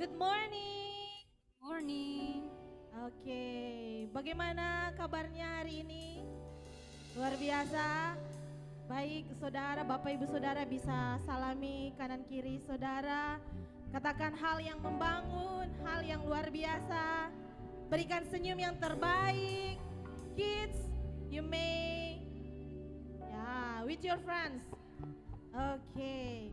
Good morning. Morning. Oke, bagaimana kabarnya hari ini? Luar biasa. Baik, saudara, Bapak Ibu Saudara bisa salami kanan kiri saudara. Katakan hal yang membangun, hal yang luar biasa. Berikan senyum yang terbaik. Kids, you may with your friends. Oke.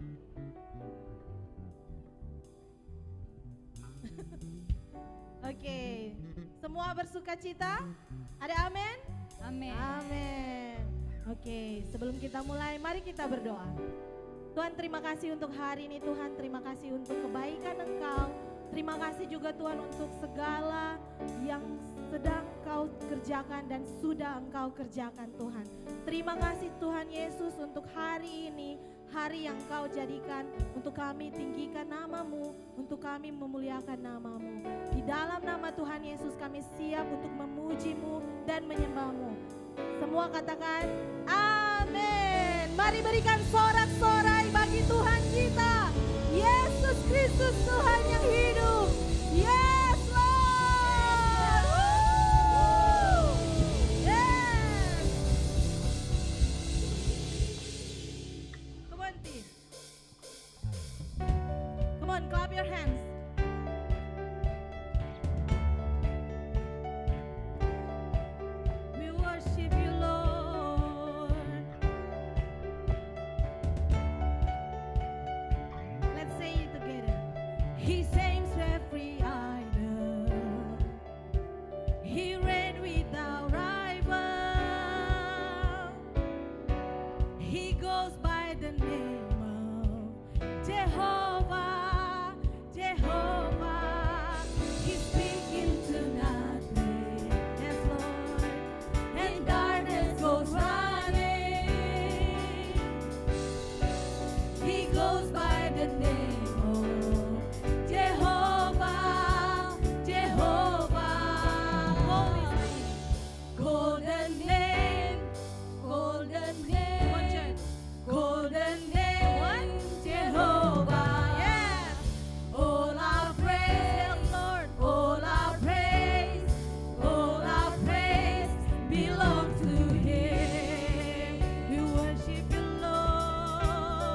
Oke, semua bersuka cita? Ada amin? Amin. Amin. Oke, sebelum kita mulai, mari kita berdoa. Tuhan, terima kasih untuk hari ini. Tuhan, terima kasih untuk kebaikan Engkau. Terima kasih juga Tuhan untuk segala yang sedang Kau kerjakan dan sudah Engkau kerjakan Tuhan. Terima kasih Tuhan Yesus untuk hari ini, hari yang Kau jadikan untuk kami tinggikan nama-Mu, untuk kami memuliakan nama-Mu. Di dalam nama Tuhan Yesus kami siap untuk memuji-Mu dan menyembah-Mu. Semua katakan amin. Mari berikan sorak-sorai bagi Tuhan kita, Yesus Kristus Tuhan yang hidup. Yes Lord. Woo! Yes. Come on, T. Come on, clap your hands. We worship you, Lord. Let's say it together. He saves every idol. He reigned without rival. He goes by the name of Jehovah, Jehovah. He's speaking to nothing, yes Lord, and darkness goes running. He goes by the name of Jehovah, Jehovah. Golden name, golden name. Come on, church. Golden name, Jehovah. Yes. All our praise, Lord. All our praise, all our praise belongs to Him. We worship you, Lord.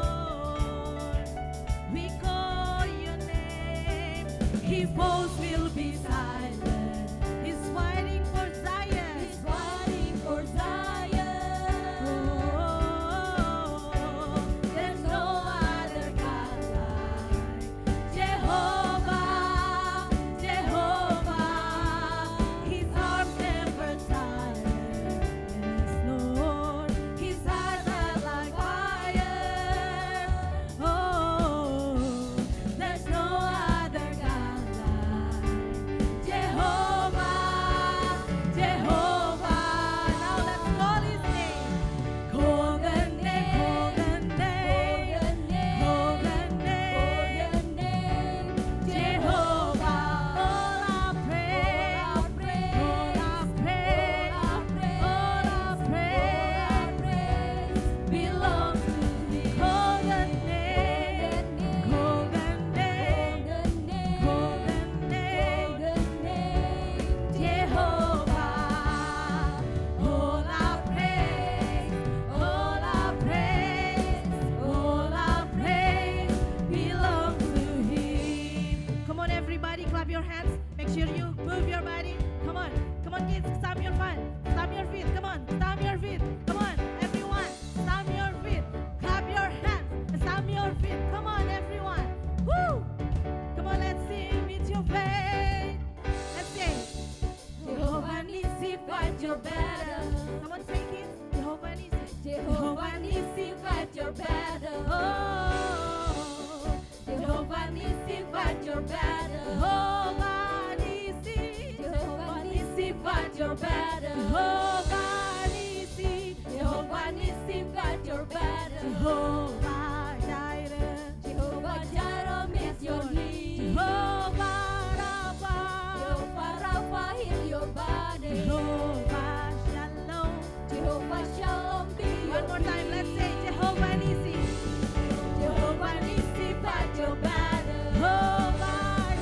We call your name. His voice will be silent. He's fighting for Zion. He's fighting for Zion. Oh, there's no other God like Jehovah, Jehovah. His arms never tired. Yes, Lord. His eyes are like fire. Oh, there's no other God like Jehovah, Jehovah. Now let's call His name. Golden name, golden name, golden name, Jehovah. All our praise, all our praise, all our praise belongs to Him. Golden name, golden name, golden name, Jehovah. All our praise, all our praise, all our praise belongs to Him. Come on, everybody, clap your hands. Make sure you move your body. Come on, kids, stamp your feet. Stamp your feet. Come on, stamp your feet. Come on, everyone, stamp your feet. Clap your hands. Stamp your feet. Come on, everyone. Woo! Come on, let's sing with your faith. Let's sing. Jehovah Nissi, fight your battle. Come on, say it. Jehovah Nissi. Jehovah Nissi, fight your battle. Oh, Jehovah Nissi, fight your battle. Jehovah Nissi, Jehovah Nissi, fight your battle. Jehovah Nissi, Jehovah Nissi, fight your battle. Jehovah Jireh, Jehovah Jireh, meet your need. Jehovah Rapha, Jehovah Rapha, heal your body. Jehovah Shalom, Jehovah Shalom, be your one more time, let's say Jehovah Nissi. Jehovah Nissi, fight your battle. Jehovah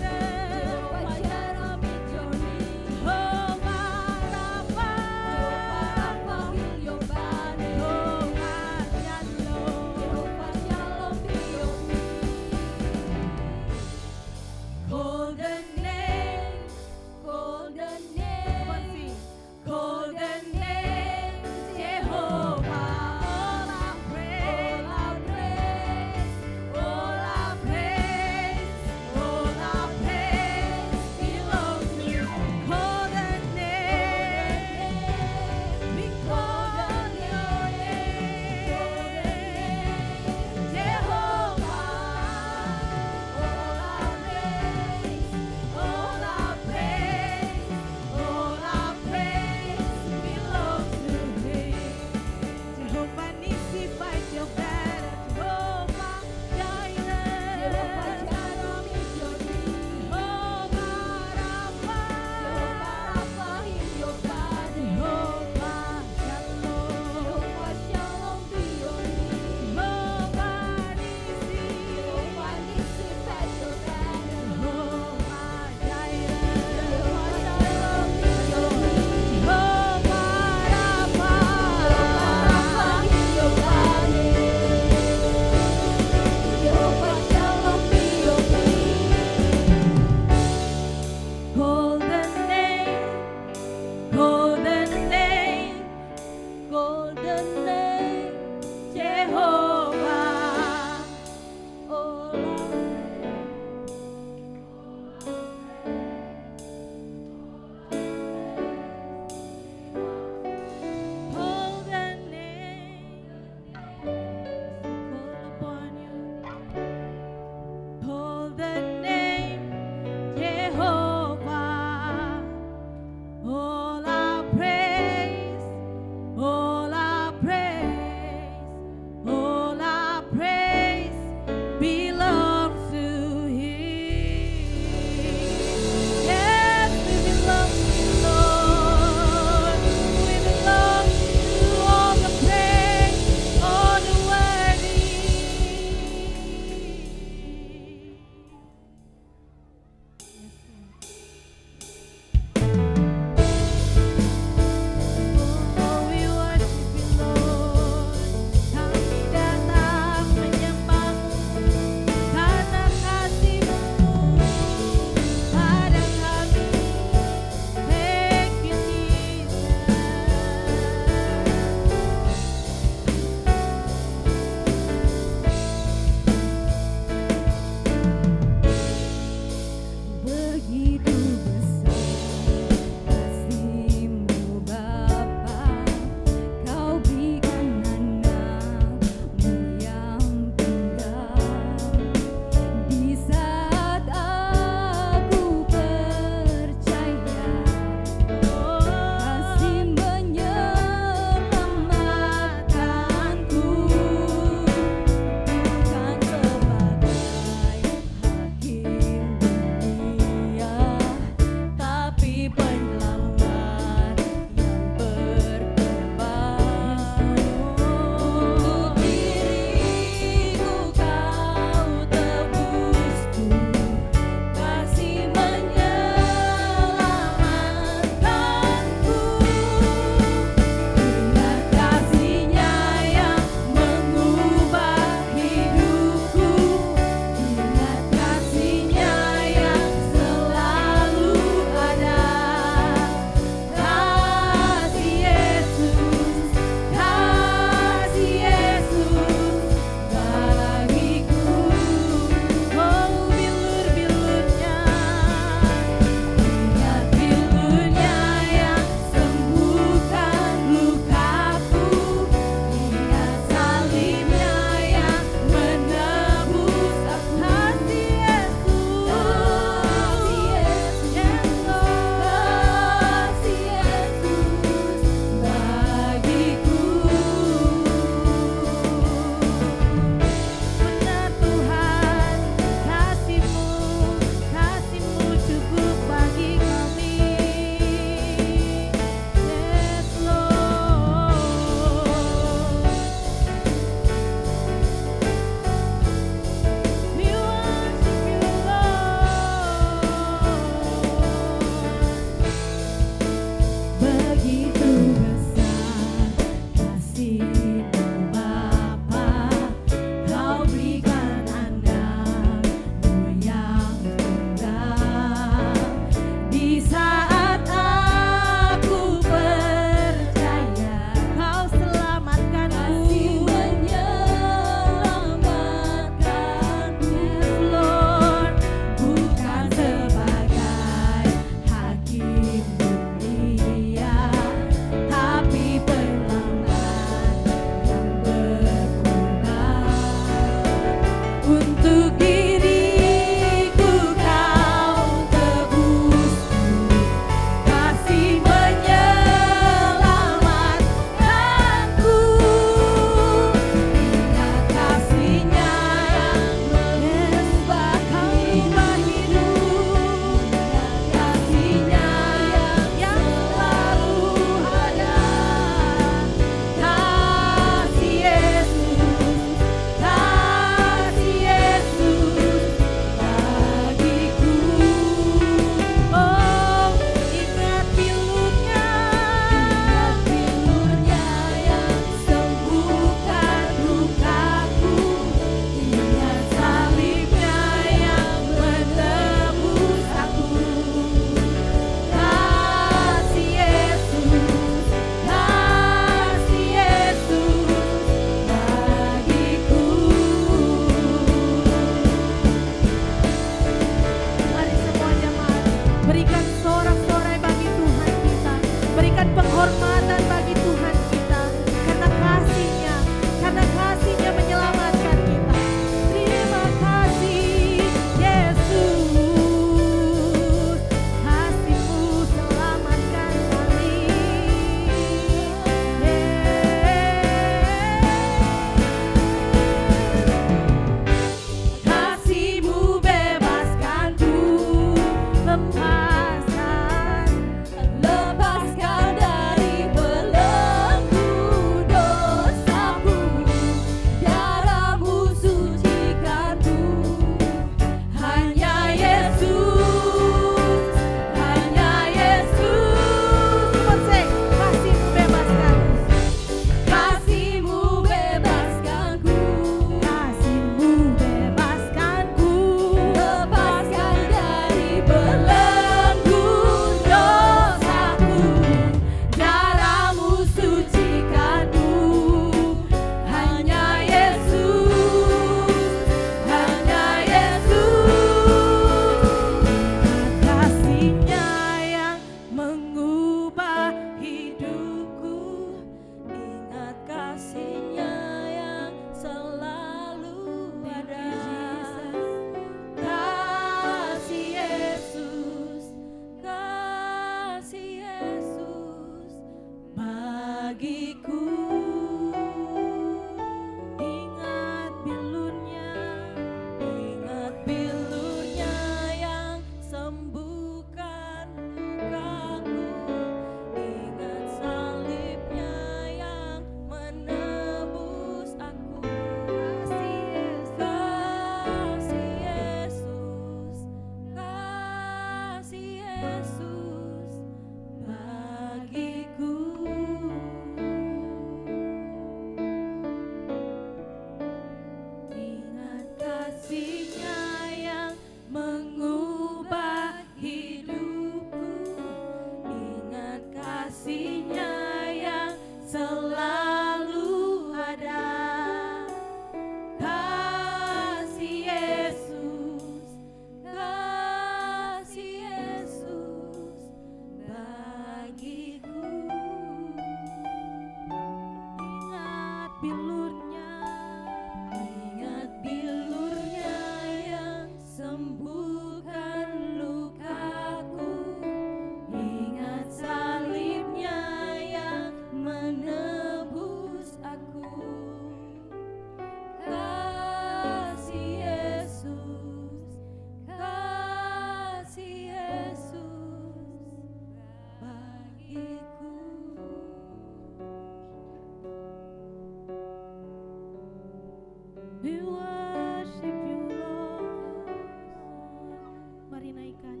naikkan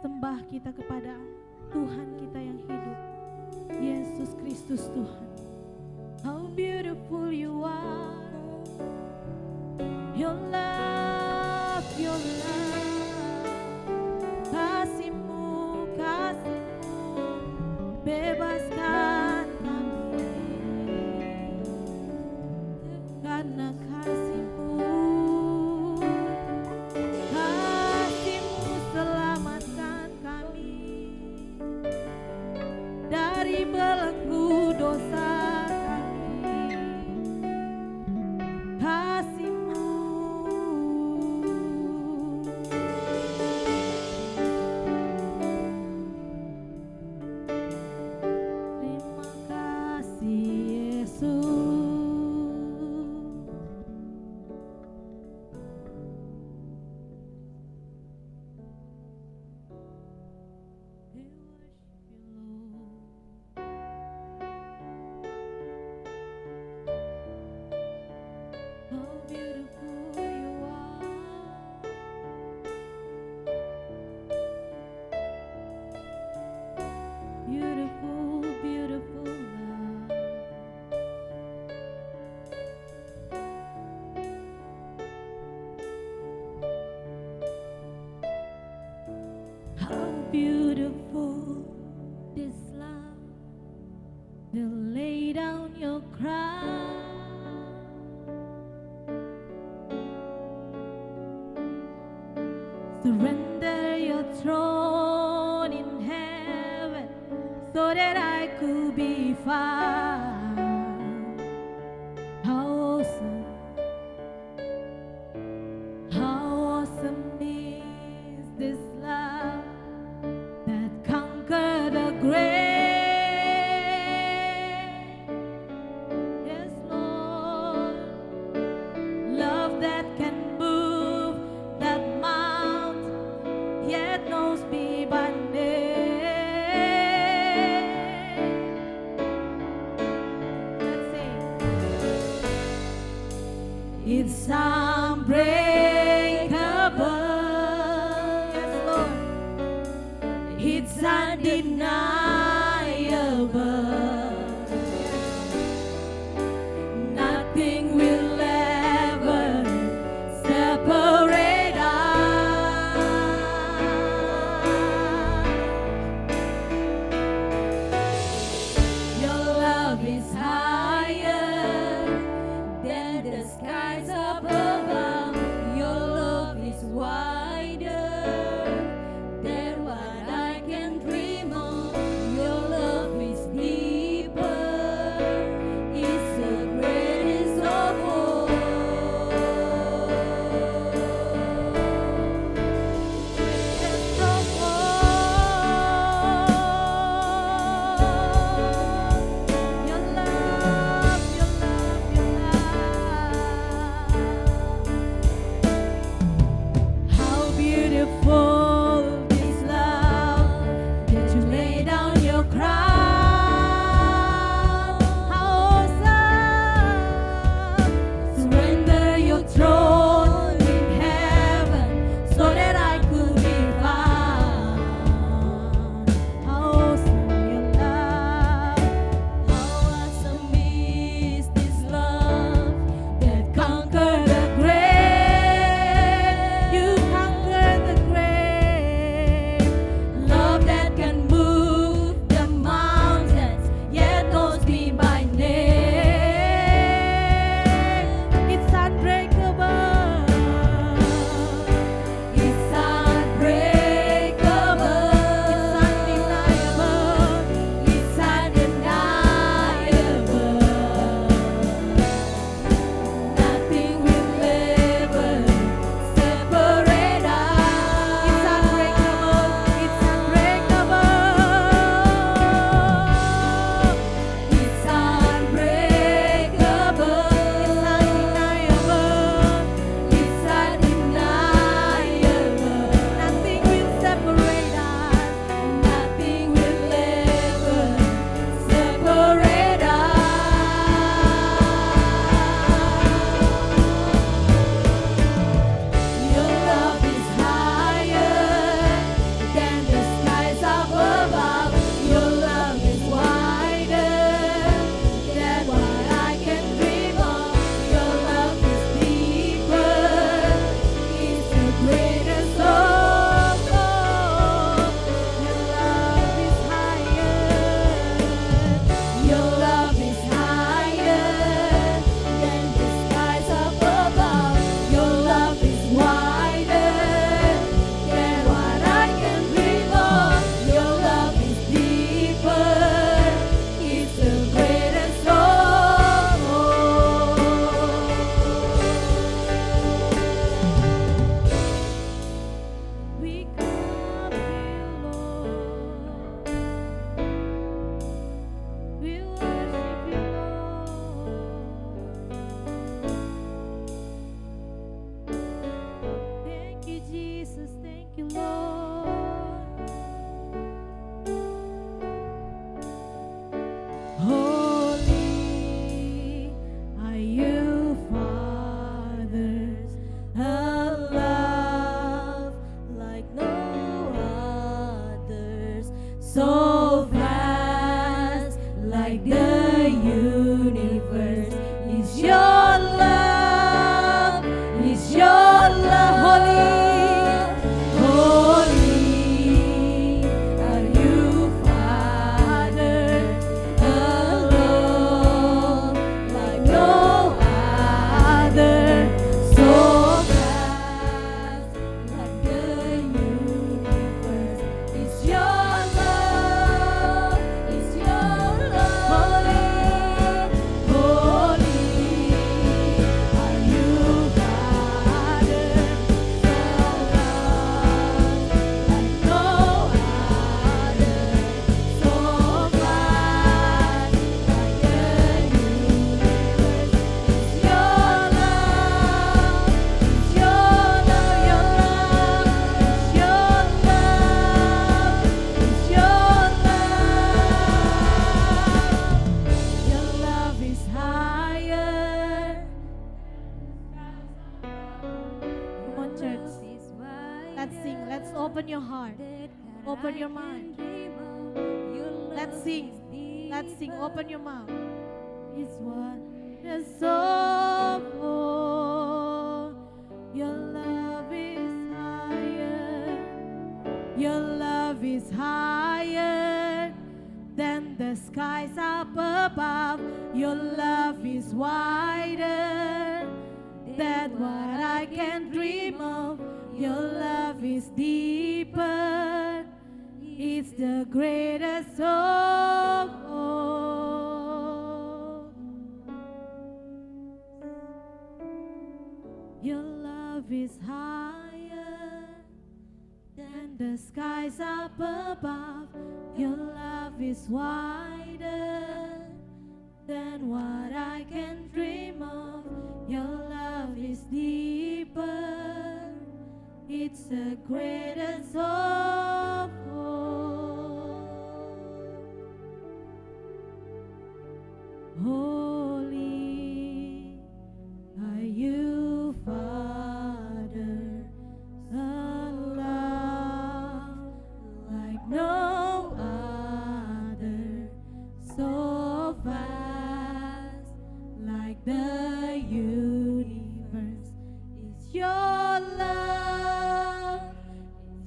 sembah kita kepada Tuhan kita yang hidup, Yesus Kristus Tuhan. How beautiful you are, your love, kasihmu, bebaskan kami karena kasihmu selamatkan kami dari belenggu dosa kami, kasihmu. Terima kasih Yesus. We worship you, Lord. How beautiful you are. Beautiful, beautiful love. How beautiful this love, to lay down your crown, surrender your throne in heaven so that I could be found. How awesome is this love that conquered the grave. Yes, Lord, love that can move that mountain, yet knows me by name. Let's sing. It's unbreakable. Yes, Lord. It's undeniable. Nothing will ever separate us. Your love is higher than the skies up above. Your love is wider than what I can dream of. so vast, like the universe. Is your love, is your love holy, are you, Father, alone, like no other, so vast, like the universe. Is your love, is your love holy, are you, Father, so vast, like no other, so vast, like the universe. Is your love, is your love, your love, is your love, is your love. Your love is higher. Come on, church. Let's sing. Let's open your heart. Open your mind. Let's sing. Let's sing. Open your mouth. It's what is so full. Your love is higher. Your love is higher than the skies up above. Your love is wider than what I can dream of. Your love is deeper. It's the greatest of all. Your love is higher than the skies up above. Your love is wider than what I can dream of. Your love is deeper. It's the greatest of all. Holy are you, Father, a love like no other, so vast, like the universe. Is your love,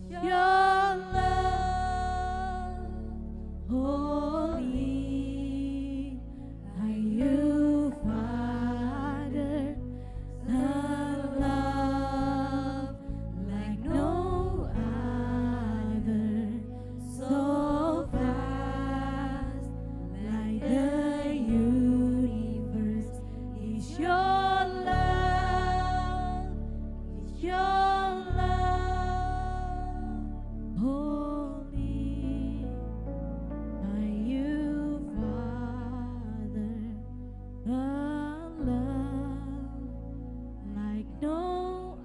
is your love holy? Are you, Father, a love like no other, so vast, like the universe? Is your love, is your love holy? Are you, Father, a love like no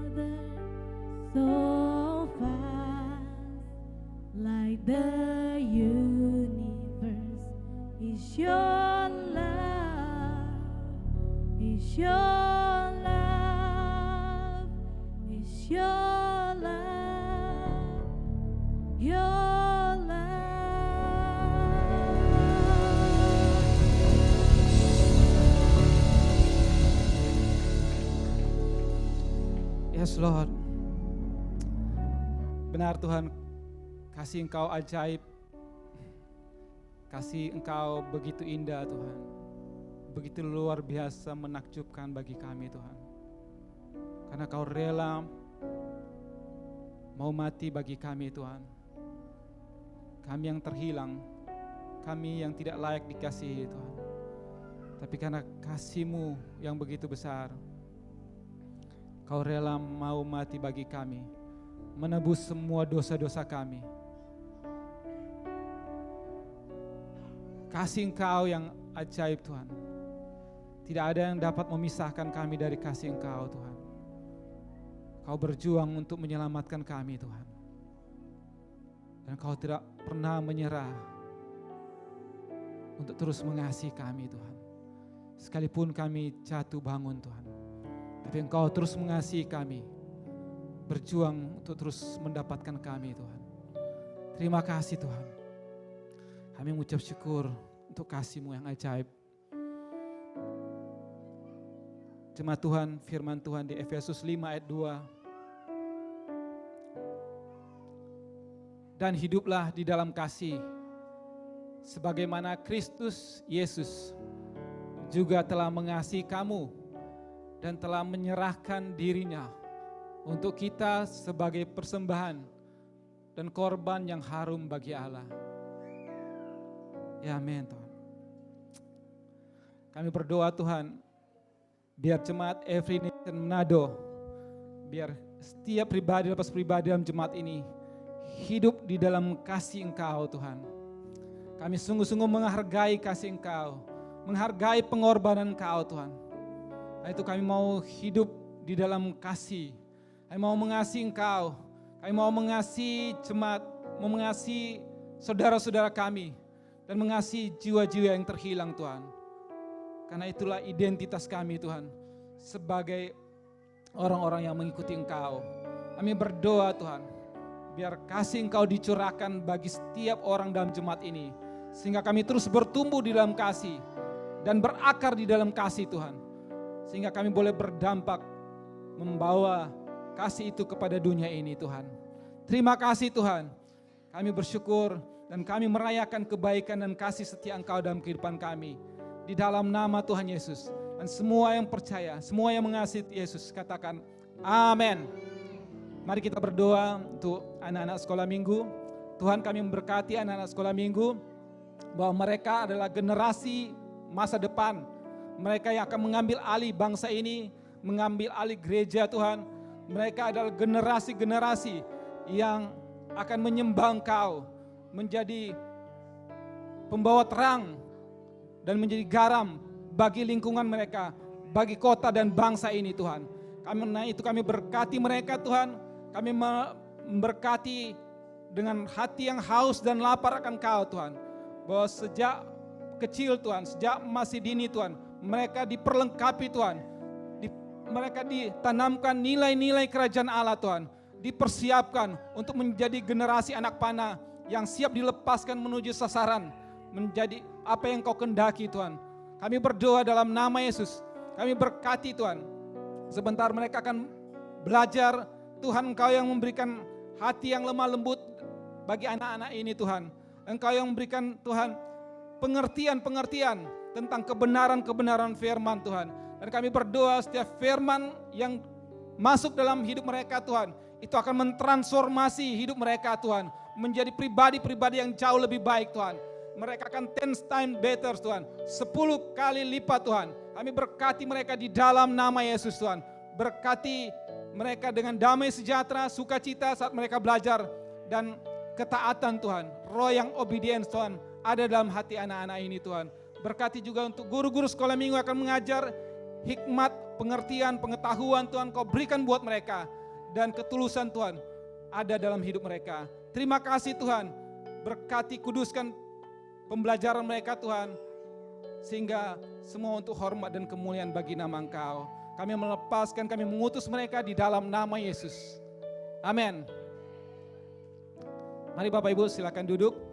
other, so fast, like the universe? Is your love, is your love, is your love, your love. Yes Lord. Benar Tuhan, kasih Engkau ajaib. Kasih Engkau begitu indah Tuhan. Begitu luar biasa menakjubkan bagi kami Tuhan. Karena Kau rela mau mati bagi kami Tuhan. Kami yang terhilang, kami yang tidak layak dikasihi Tuhan. Tapi karena kasih-Mu yang begitu besar, Kau rela mau mati bagi kami, menebus semua dosa-dosa kami. Kasih Engkau yang ajaib Tuhan. Tidak ada yang dapat memisahkan kami dari kasih Engkau Tuhan. Kau berjuang untuk menyelamatkan kami Tuhan. Dan Kau tidak pernah menyerah untuk terus mengasihi kami Tuhan. Sekalipun kami jatuh bangun Tuhan, tapi Engkau terus mengasihi kami, berjuang untuk terus mendapatkan kami Tuhan. Terima kasih Tuhan. Kami mengucap syukur untuk kasih-Mu yang ajaib. Jemaat Tuhan, firman Tuhan di Efesus 5 ayat 2. Dan hiduplah di dalam kasih, sebagaimana Kristus Yesus juga telah mengasihi kamu dan telah menyerahkan dirinya untuk kita sebagai persembahan dan korban yang harum bagi Allah. Ya amin Tuhan. Kami berdoa Tuhan, biar jemaat Every Nation Manado, biar setiap pribadi lepas pribadi dalam jemaat ini hidup di dalam kasih Engkau Tuhan. Kami sungguh-sungguh menghargai kasih Engkau, menghargai pengorbanan Engkau Tuhan. Nah, itu kami mau hidup di dalam kasih. Kami mau mengasihi Engkau, kami mau mengasihi jemaat, mau mengasihi saudara-saudara kami, dan mengasihi jiwa-jiwa yang terhilang Tuhan. Karena itulah identitas kami Tuhan, sebagai orang-orang yang mengikuti Engkau. Kami berdoa Tuhan, biar kasih Engkau dicurahkan bagi setiap orang dalam jemaat ini, sehingga kami terus bertumbuh di dalam kasih, dan berakar di dalam kasih Tuhan. Sehingga kami boleh berdampak, membawa kasih itu kepada dunia ini Tuhan. Terima kasih Tuhan. Kami bersyukur dan kami merayakan kebaikan dan kasih setia Engkau dalam kehidupan kami. Di dalam nama Tuhan Yesus. Dan semua yang percaya, semua yang mengasihi Yesus katakan amin. Mari kita berdoa untuk anak-anak sekolah minggu. Tuhan, kami memberkati anak-anak sekolah minggu, bahwa mereka adalah generasi masa depan. Mereka yang akan mengambil alih bangsa ini, mengambil alih gereja Tuhan. Mereka adalah generasi-generasi yang akan menyembah Engkau, menjadi pembawa terang dan menjadi garam bagi lingkungan mereka, bagi kota dan bangsa ini Tuhan. Karena itu kami berkati mereka Tuhan, kami memberkati dengan hati yang haus dan lapar akan Kau Tuhan. Bahwa sejak kecil Tuhan, sejak masih dini Tuhan, mereka diperlengkapi Tuhan. Mereka ditanamkan nilai-nilai kerajaan Allah Tuhan. Dipersiapkan untuk menjadi generasi anak panah yang siap dilepaskan menuju sasaran. Menjadi apa yang Kau kehendaki Tuhan. Kami berdoa dalam nama Yesus. Kami berkati Tuhan. Sebentar mereka akan belajar Tuhan, Engkau yang memberikan hati yang lemah lembut bagi anak-anak ini Tuhan. Engkau yang memberikan Tuhan pengertian-pengertian tentang kebenaran-kebenaran firman Tuhan. Dan kami berdoa setiap firman yang masuk dalam hidup mereka Tuhan, itu akan mentransformasi hidup mereka Tuhan, menjadi pribadi-pribadi yang jauh lebih baik Tuhan. Mereka akan 10 times better Tuhan, 10 kali lipat Tuhan. Kami berkati mereka di dalam nama Yesus Tuhan. Berkati mereka dengan damai sejahtera, sukacita saat mereka belajar, dan ketaatan Tuhan. Roh yang obedience Tuhan ada dalam hati anak-anak ini Tuhan. Berkati juga untuk guru-guru sekolah minggu akan mengajar, hikmat, pengertian, pengetahuan Tuhan Kau berikan buat mereka. Dan ketulusan Tuhan ada dalam hidup mereka. Terima kasih Tuhan. Berkati, kuduskan pembelajaran mereka Tuhan. Sehingga semua untuk hormat dan kemuliaan bagi nama Engkau. Kami melepaskan, kami mengutus mereka di dalam nama Yesus. Amin. Mari Bapak Ibu silakan duduk.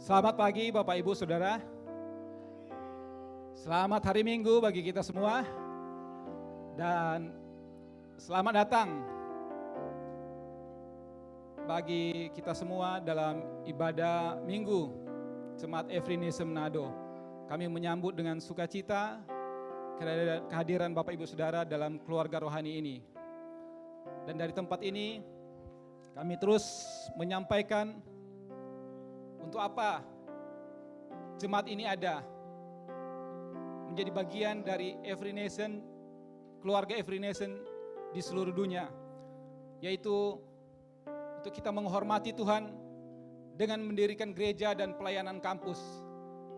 Selamat pagi Bapak Ibu Saudara. Selamat hari Minggu bagi kita semua. Dan selamat datang bagi kita semua dalam ibadah Minggu Jemaat Every Nation Manado. Kami menyambut dengan sukacita kehadiran Bapak Ibu Saudara dalam keluarga rohani ini. Dan dari tempat ini kami terus menyampaikan untuk apa jemaat ini ada, menjadi bagian dari Every Nation keluarga Every Nation di seluruh dunia, yaitu untuk kita menghormati Tuhan dengan mendirikan gereja dan pelayanan kampus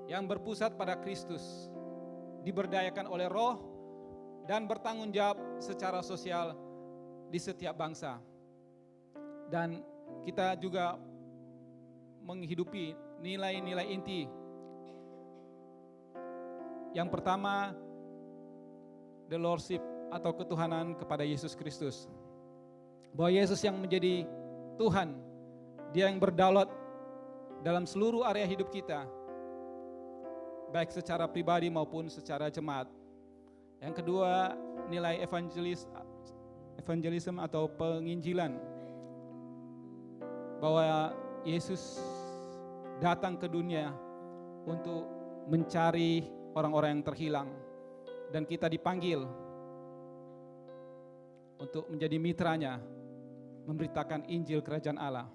yang berpusat pada Kristus, diberdayakan oleh Roh dan bertanggung jawab secara sosial di setiap bangsa. Dan kita juga menghidupi nilai-nilai inti. Yang pertama, the Lordship atau ketuhanan kepada Yesus Kristus. Bahwa Yesus yang menjadi Tuhan, Dia yang berdaulat dalam seluruh area hidup kita, baik secara pribadi maupun secara jemaat. Yang kedua, nilai evangelism atau penginjilan, bahwa Yesus datang ke dunia untuk mencari orang-orang yang terhilang, dan kita dipanggil untuk menjadi mitranya, memberitakan Injil Kerajaan Allah.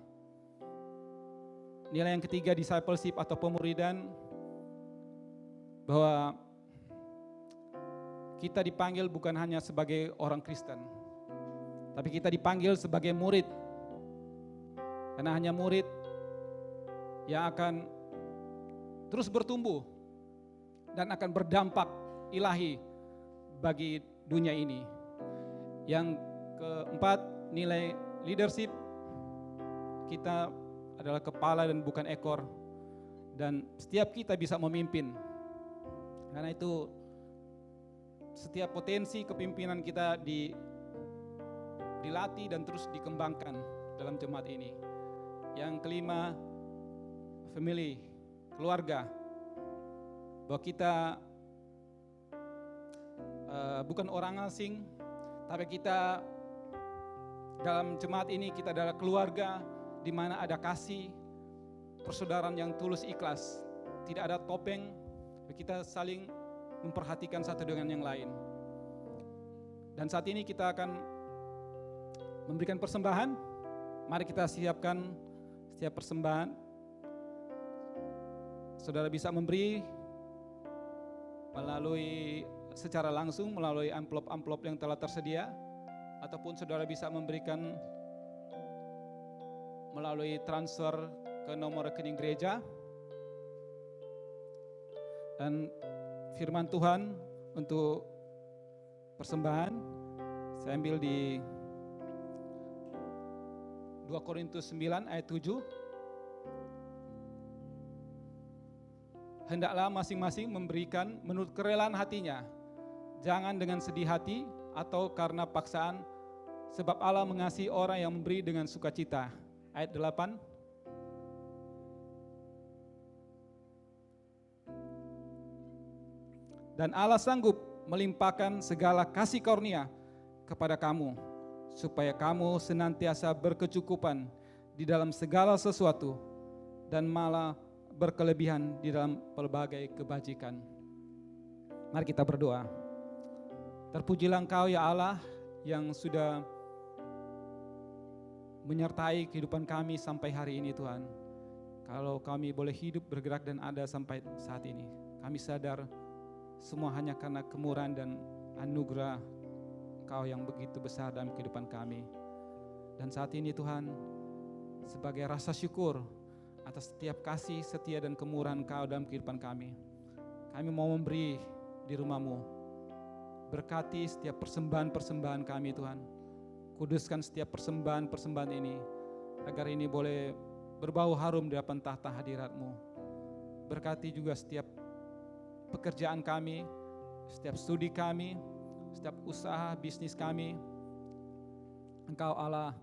Nilai yang ketiga, discipleship atau pemuridan, bahwa kita dipanggil bukan hanya sebagai orang Kristen, tapi kita dipanggil sebagai murid. Karena hanya murid yang akan terus bertumbuh dan akan berdampak ilahi bagi dunia ini. Yang keempat, nilai leadership, kita adalah kepala dan bukan ekor, dan setiap kita bisa memimpin. Karena itu setiap potensi kepimpinan kita dilatih dan terus dikembangkan dalam jemaat ini. Yang kelima, family, keluarga, bahwa kita bukan orang asing, tapi kita dalam jemaat ini kita adalah keluarga di mana ada kasih, persaudaraan yang tulus ikhlas, tidak ada topeng, kita saling memperhatikan satu dengan yang lain. Dan saat ini kita akan memberikan persembahan. Mari kita siapkan setiap persembahan. Saudara bisa memberi melalui secara langsung melalui amplop-amplop yang telah tersedia, ataupun saudara bisa memberikan melalui transfer ke nomor rekening gereja. Dan firman Tuhan untuk persembahan saya ambil di 2 Korintus 9 ayat 7. Hendaklah masing-masing memberikan menurut kerelaan hatinya, jangan dengan sedih hati atau karena paksaan, sebab Allah mengasihi orang yang memberi dengan sukacita. Ayat 8. Dan Allah sanggup melimpahkan segala kasih karunia kepada kamu, supaya kamu senantiasa berkecukupan di dalam segala sesuatu, dan malah berkelebihan di dalam pelbagai kebajikan. Mari kita berdoa. Terpujilah Engkau ya Allah yang sudah menyertai kehidupan kami sampai hari ini Tuhan. Kalau kami boleh hidup, bergerak dan ada sampai saat ini, kami sadar semua hanya karena kemurahan dan anugerah Engkau yang begitu besar dalam kehidupan kami. Dan saat ini Tuhan, sebagai rasa syukur atas setiap kasih, setia dan kemurahan Engkau dalam kehidupan kami mau memberi di rumah-Mu. Berkati setiap persembahan-persembahan kami Tuhan. Kuduskan setiap persembahan-persembahan ini, agar ini boleh berbau harum di depan tahta hadirat-Mu. Berkati juga setiap pekerjaan kami, setiap studi kami, setiap usaha bisnis kami. Engkau Allah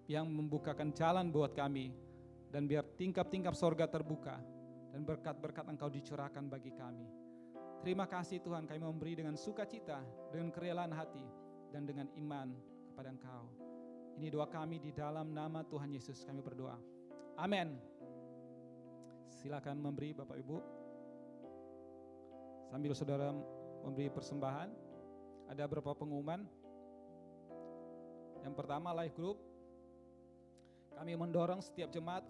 yang membukakan jalan buat kami, dan biar tingkap-tingkap sorga terbuka dan berkat-berkat Engkau dicurahkan bagi kami. Terima kasih Tuhan, kami memberi dengan sukacita, dengan kerelaan hati, dan dengan iman kepada Engkau. Ini doa kami di dalam nama Tuhan Yesus kami berdoa. Amin. Silakan memberi Bapak Ibu. Sambil saudara memberi persembahan, ada beberapa pengumuman. Yang pertama, life group. Kami mendorong setiap jemaat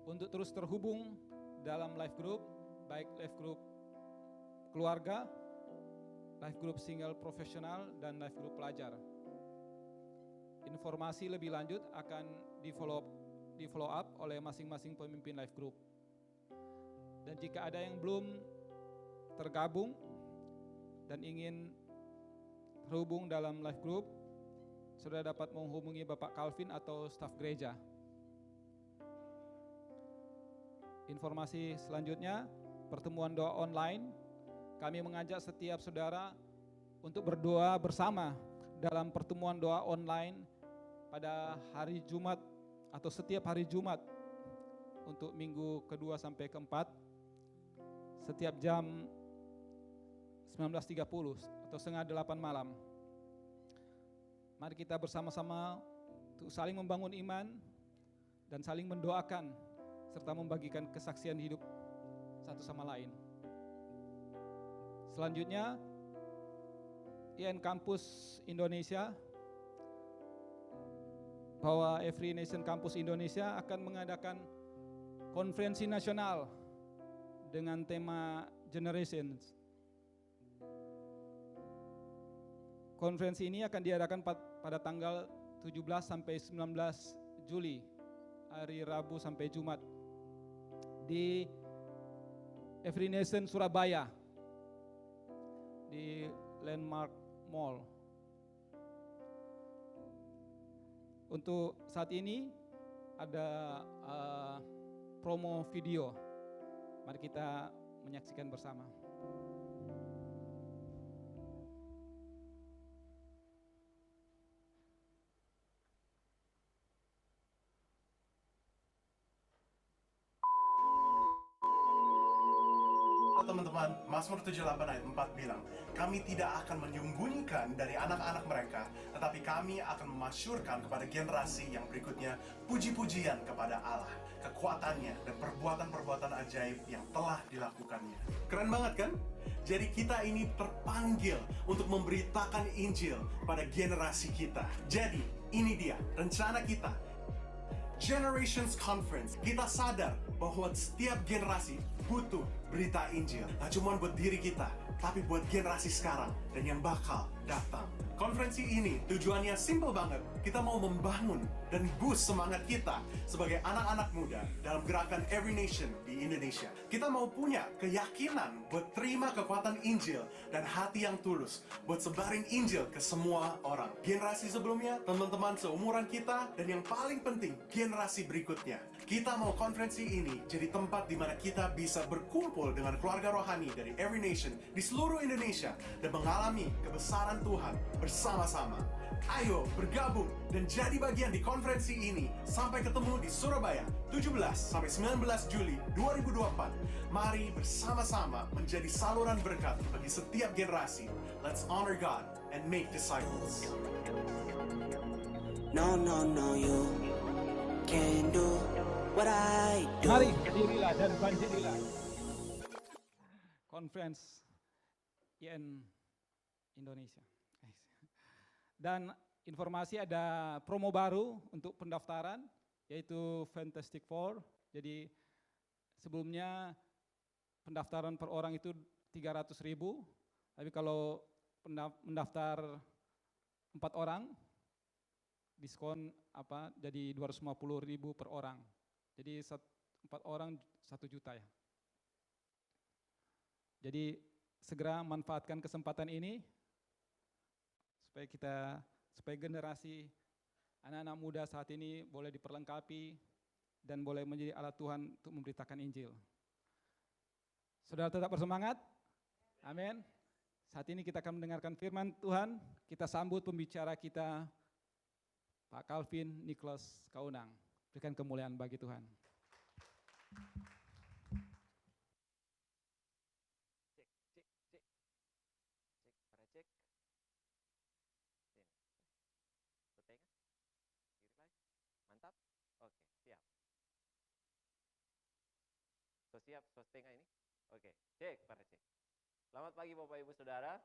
untuk terus terhubung dalam life group, baik life group keluarga, life group single profesional, dan life group pelajar. Informasi lebih lanjut akan di follow up oleh masing-masing pemimpin life group. Dan jika ada yang belum tergabung dan ingin terhubung dalam life group, saudara dapat menghubungi Bapak Calvin atau staf gereja. Informasi selanjutnya, pertemuan doa online. Kami mengajak setiap saudara untuk berdoa bersama dalam pertemuan doa online pada hari Jumat atau setiap hari Jumat untuk minggu kedua sampai keempat, setiap jam 19.30 atau setengah 8 malam. Mari kita bersama-sama untuk saling membangun iman dan saling mendoakan serta membagikan kesaksian hidup satu sama lain. Selanjutnya, IN Kampus Indonesia, bahwa Every Nation Kampus Indonesia akan mengadakan konferensi nasional dengan tema Generations. Konferensi ini akan diadakan pada tanggal 17 sampai 19 Juli, hari Rabu sampai Jumat, di Every Nation Surabaya, di Landmark Mall. Untuk saat ini ada promo video. Mari kita menyaksikan bersama. Teman-teman, Mazmur 78 ayat 4 bilang, kami tidak akan menyembunyikan dari anak-anak mereka, tetapi kami akan memasyurkan kepada generasi yang berikutnya puji-pujian kepada Allah, kekuatannya, dan perbuatan-perbuatan ajaib yang telah dilakukannya. Keren banget kan? Jadi kita ini terpanggil untuk memberitakan Injil pada generasi kita. Jadi, ini dia rencana kita. Generations Conference. Kita sadar bahwa setiap generasi butuh berita Injil. Nah, cuma buat diri kita, tapi buat generasi sekarang dan yang bakal datang. Konferensi ini tujuannya simple banget. Kita mau membangun dan boost semangat kita sebagai anak-anak muda dalam gerakan Every Nation di Indonesia. Kita mau punya keyakinan buat terima kekuatan Injil dan hati yang tulus buat sebarin Injil ke semua orang. Generasi sebelumnya, teman-teman seumuran kita, dan yang paling penting, generasi berikutnya. Kita mau konferensi ini jadi tempat di mana kita bisa berkumpul dengan keluarga rohani dari Every Nation di seluruh Indonesia dan mengalami kebesaran Tuhan bersama-sama. Ayo bergabung dan jadi bagian di konferensi ini. Sampai ketemu di Surabaya 17 sampai 19 Juli 2024. Mari bersama-sama menjadi saluran berkat bagi setiap generasi. Let's honor God and make disciples. No, you can do what I do. Mari berdirilah dan berdirilah. Conference IN Indonesia. Dan informasi ada promo baru untuk pendaftaran, yaitu Fantastic Four. Jadi sebelumnya pendaftaran per orang itu 300.000, tapi kalau mendaftar 4 orang, diskon jadi 250.000 per orang. Jadi 4 orang 1 juta ya. Jadi segera manfaatkan kesempatan ini supaya generasi anak-anak muda saat ini boleh diperlengkapi dan boleh menjadi alat Tuhan untuk memberitakan Injil. Saudara tetap bersemangat. Amin. Saat ini kita akan mendengarkan firman Tuhan. Kita sambut pembicara kita, Pak Calvin Nicholas Kaunang. Berikan kemuliaan bagi Tuhan. Siap, setengah ini? Oke, cek, para cek. Selamat pagi Bapak Ibu Saudara.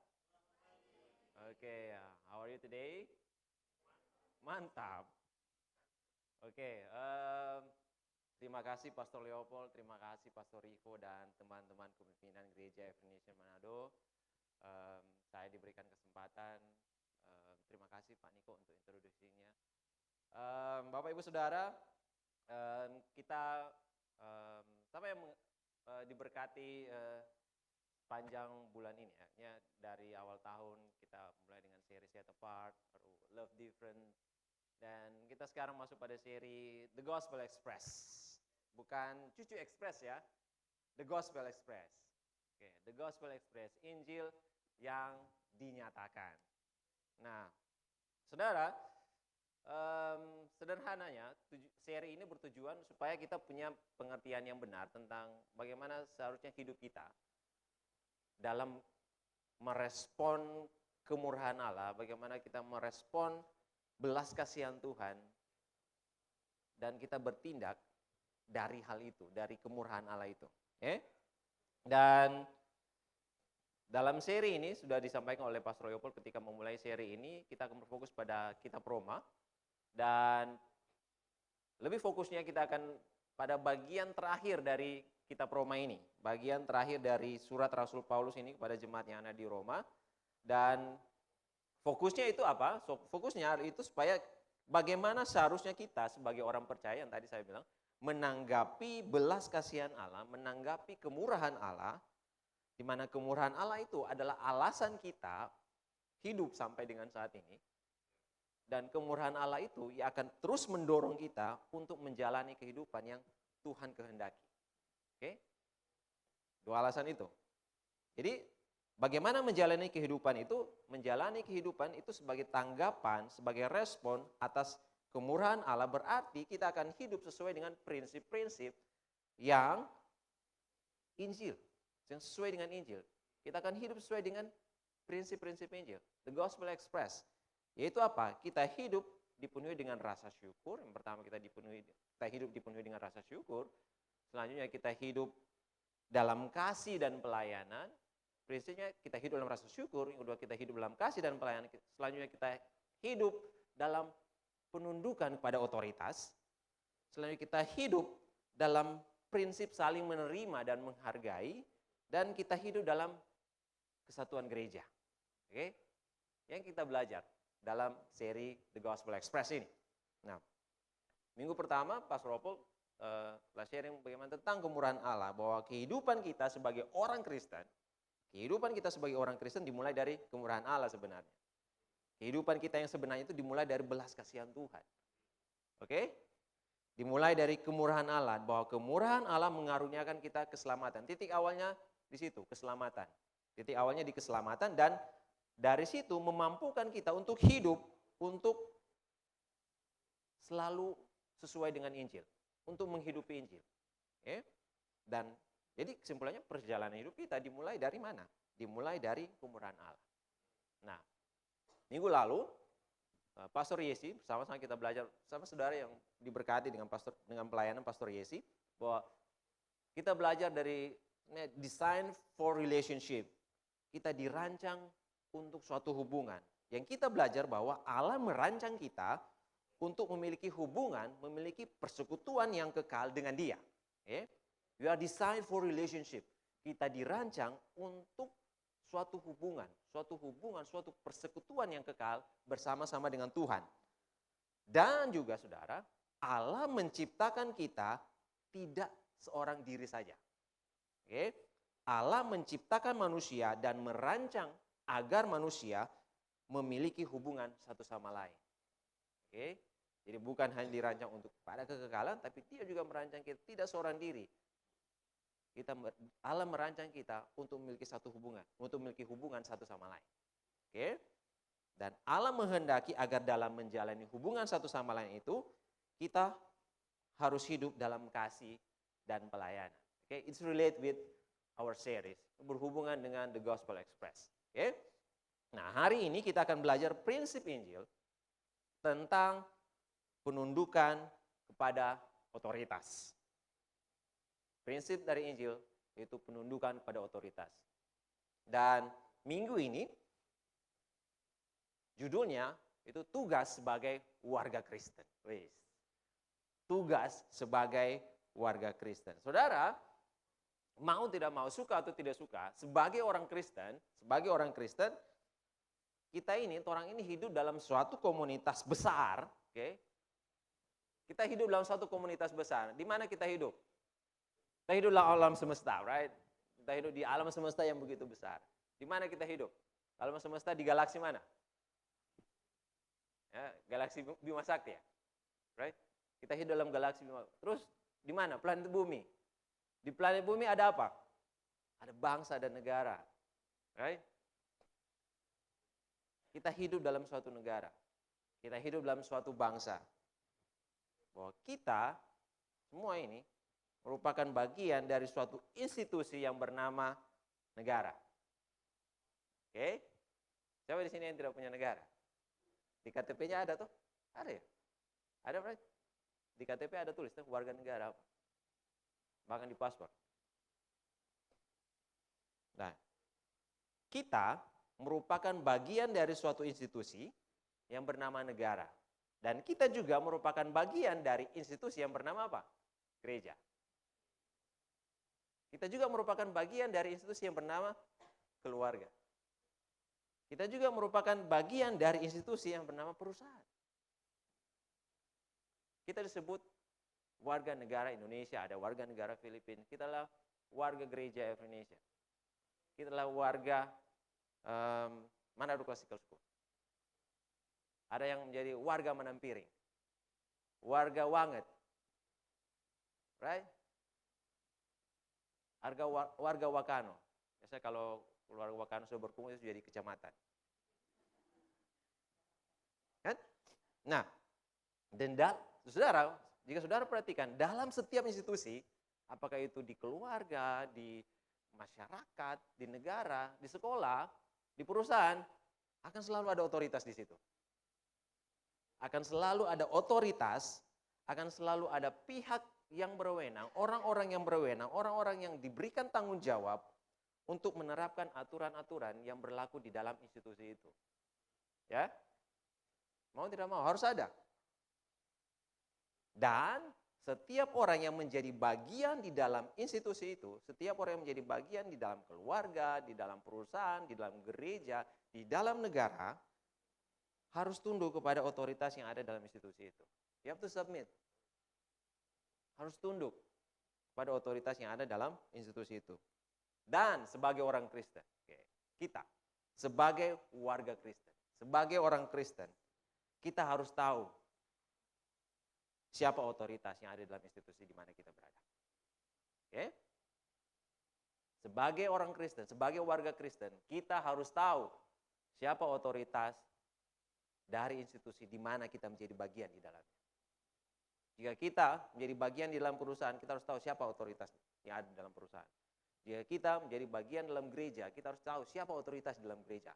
Oke, how are you today? Mantap. Oke, terima kasih Pastor Leopold, terima kasih Pastor Riko dan teman-teman kepemimpinan Gereja Every Nation Manado. Saya memberikan kesempatan. Terima kasih Pak Niko untuk introduksinya. Bapak Ibu Saudara, kita siapa yang diberkati panjang bulan ini ya. Dari awal tahun kita mulai dengan seri Set Apart, baru Love Different, dan kita sekarang masuk pada seri The Gospel Express. Bukan Cucu Express ya, The Gospel Express. Oke, The Gospel Express, Injil yang dinyatakan. Nah, saudara, sederhananya seri ini bertujuan supaya kita punya pengertian yang benar tentang bagaimana seharusnya hidup kita dalam merespon kemurahan Allah, bagaimana kita merespon belas kasihan Tuhan, dan kita bertindak dari hal itu, dari kemurahan Allah itu. Dan dalam seri ini sudah disampaikan oleh Pastor Leopold ketika memulai seri ini, kita akan berfokus pada kitab Roma, dan lebih fokusnya kita akan pada bagian terakhir dari kitab Roma ini, bagian terakhir dari surat Rasul Paulus ini kepada jemaat yang ada di Roma. Dan fokusnya itu apa? Fokusnya itu supaya bagaimana seharusnya kita sebagai orang percaya yang tadi saya bilang, menanggapi belas kasihan Allah, menanggapi kemurahan Allah, di mana kemurahan Allah itu adalah alasan kita hidup sampai dengan saat ini. Dan kemurahan Allah itu yang akan terus mendorong kita untuk menjalani kehidupan yang Tuhan kehendaki. Oke? Dua alasan itu. Jadi bagaimana menjalani kehidupan itu? Menjalani kehidupan itu sebagai tanggapan, sebagai respon atas kemurahan Allah, berarti kita akan hidup sesuai dengan prinsip-prinsip yang Injil, yang sesuai dengan Injil. Kita akan hidup sesuai dengan prinsip-prinsip Injil, The Gospel Express. Yaitu apa? Kita hidup dipenuhi dengan rasa syukur. Yang pertama kita hidup dipenuhi dengan rasa syukur. Selanjutnya kita hidup dalam kasih dan pelayanan. Prinsipnya kita hidup dalam rasa syukur. Yang kedua kita hidup dalam kasih dan pelayanan. Selanjutnya kita hidup dalam penundukan kepada otoritas. Selanjutnya kita hidup dalam prinsip saling menerima dan menghargai. Dan kita hidup dalam kesatuan gereja. Oke? Yang kita belajar dalam seri The Gospel Express ini. Nah, minggu pertama Pastor Leopold telah sharing bagaimana tentang kemurahan Allah, bahwa kehidupan kita sebagai orang Kristen, dimulai dari kemurahan Allah sebenarnya. Kehidupan kita yang sebenarnya itu dimulai dari belas kasihan Tuhan. Oke? Dimulai dari kemurahan Allah, bahwa kemurahan Allah mengaruniakan kita keselamatan. Titik awalnya di situ, keselamatan. Titik awalnya di keselamatan, dan dari situ memampukan kita untuk hidup, untuk selalu sesuai dengan Injil, untuk menghidupi Injil. Oke? Dan jadi kesimpulannya perjalanan hidup kita dimulai dari mana? Dimulai dari kemurahan Allah. Nah, minggu lalu Pastor Yesi, sama-sama kita belajar sama saudara yang diberkati dengan pelayanan Pastor Yesi, bahwa kita belajar dari design for relationship. Kita dirancang untuk suatu hubungan. Yang kita belajar bahwa Allah merancang kita untuk memiliki hubungan, memiliki persekutuan yang kekal dengan Dia. We are designed for relationship. Kita dirancang untuk suatu hubungan, suatu persekutuan yang kekal bersama-sama dengan Tuhan. Dan juga saudara, Allah menciptakan kita tidak seorang diri saja. Allah menciptakan manusia dan merancang agar manusia memiliki hubungan satu sama lain. Jadi bukan hanya dirancang untuk pada kekekalan, tapi Dia juga merancang kita tidak seorang diri. Allah merancang kita untuk memiliki satu hubungan, untuk memiliki hubungan satu sama lain. Dan Allah menghendaki agar dalam menjalani hubungan satu sama lain itu, kita harus hidup dalam kasih dan pelayanan. It's related with our series, berhubungan dengan The Gospel Express. Nah, hari ini kita akan belajar prinsip Injil tentang penundukan kepada otoritas. Prinsip dari Injil yaitu penundukan pada otoritas. Dan minggu ini judulnya itu tugas sebagai warga Kristen. Tugas sebagai warga Kristen. Saudara, mau tidak mau, suka atau tidak suka, sebagai orang Kristen, kita ini, orang ini hidup dalam suatu komunitas besar, oke? Kita hidup dalam suatu komunitas besar. Di mana kita hidup? Kita hidup dalam alam semesta, right? Kita hidup di alam semesta yang begitu besar. Di mana kita hidup? Alam semesta di galaksi mana? Ya, galaksi Bima Sakti ya, right? Kita hidup dalam galaksi Bima. Terus di mana? Planet Bumi. Di planet Bumi ada apa? Ada bangsa dan negara, right? Kita hidup dalam suatu negara. Kita hidup dalam suatu bangsa. Bahwa kita semua ini merupakan bagian dari suatu institusi yang bernama negara. Oke? Siapa di sini yang tidak punya negara? Di KTP-nya ada tuh? Ada ya? Ada, right? Di KTP ada tulis tuh warga negara apa? Bahkan di paspor. Nah, kita merupakan bagian dari suatu institusi yang bernama negara. Dan kita juga merupakan bagian dari institusi yang bernama apa? Gereja. Kita juga merupakan bagian dari institusi yang bernama keluarga. Kita juga merupakan bagian dari institusi yang bernama perusahaan. Kita disebut warga negara Indonesia, ada warga negara Filipina. Kita adalah warga gereja Indonesia. Kita adalah warga Manado Classical School. Ada yang menjadi warga Manampiring, warga Wanget, right? Warga Wakano. Biasanya kalau keluarga Wakano sudah berkumpul itu jadi kecamatan. Kan? Nah, saudara, jika saudara perhatikan dalam setiap institusi, apakah itu di keluarga, di masyarakat, di negara, di sekolah, di perusahaan, akan selalu ada otoritas di situ. Akan selalu ada otoritas, akan selalu ada pihak yang berwenang, orang-orang yang berwenang, orang-orang yang diberikan tanggung jawab untuk menerapkan aturan-aturan yang berlaku di dalam institusi itu. Ya? Mau tidak mau, harus ada. Dan setiap orang yang menjadi bagian di dalam institusi itu, setiap orang yang menjadi bagian di dalam keluarga, di dalam perusahaan, di dalam gereja, di dalam negara, harus tunduk kepada otoritas yang ada dalam institusi itu. You have to submit. Harus tunduk pada otoritas yang ada dalam institusi itu. Dan sebagai orang Kristen, kita sebagai warga Kristen, sebagai orang Kristen, kita harus tahu siapa otoritas yang ada dalam institusi di mana kita berada. Oke? Sebagai orang Kristen, sebagai warga Kristen, kita harus tahu siapa otoritas dari institusi di mana kita menjadi bagian di dalamnya. Jika kita menjadi bagian di dalam perusahaan, kita harus tahu siapa otoritas yang ada di dalam perusahaan. Jika kita menjadi bagian dalam gereja, kita harus tahu siapa otoritas di dalam gereja.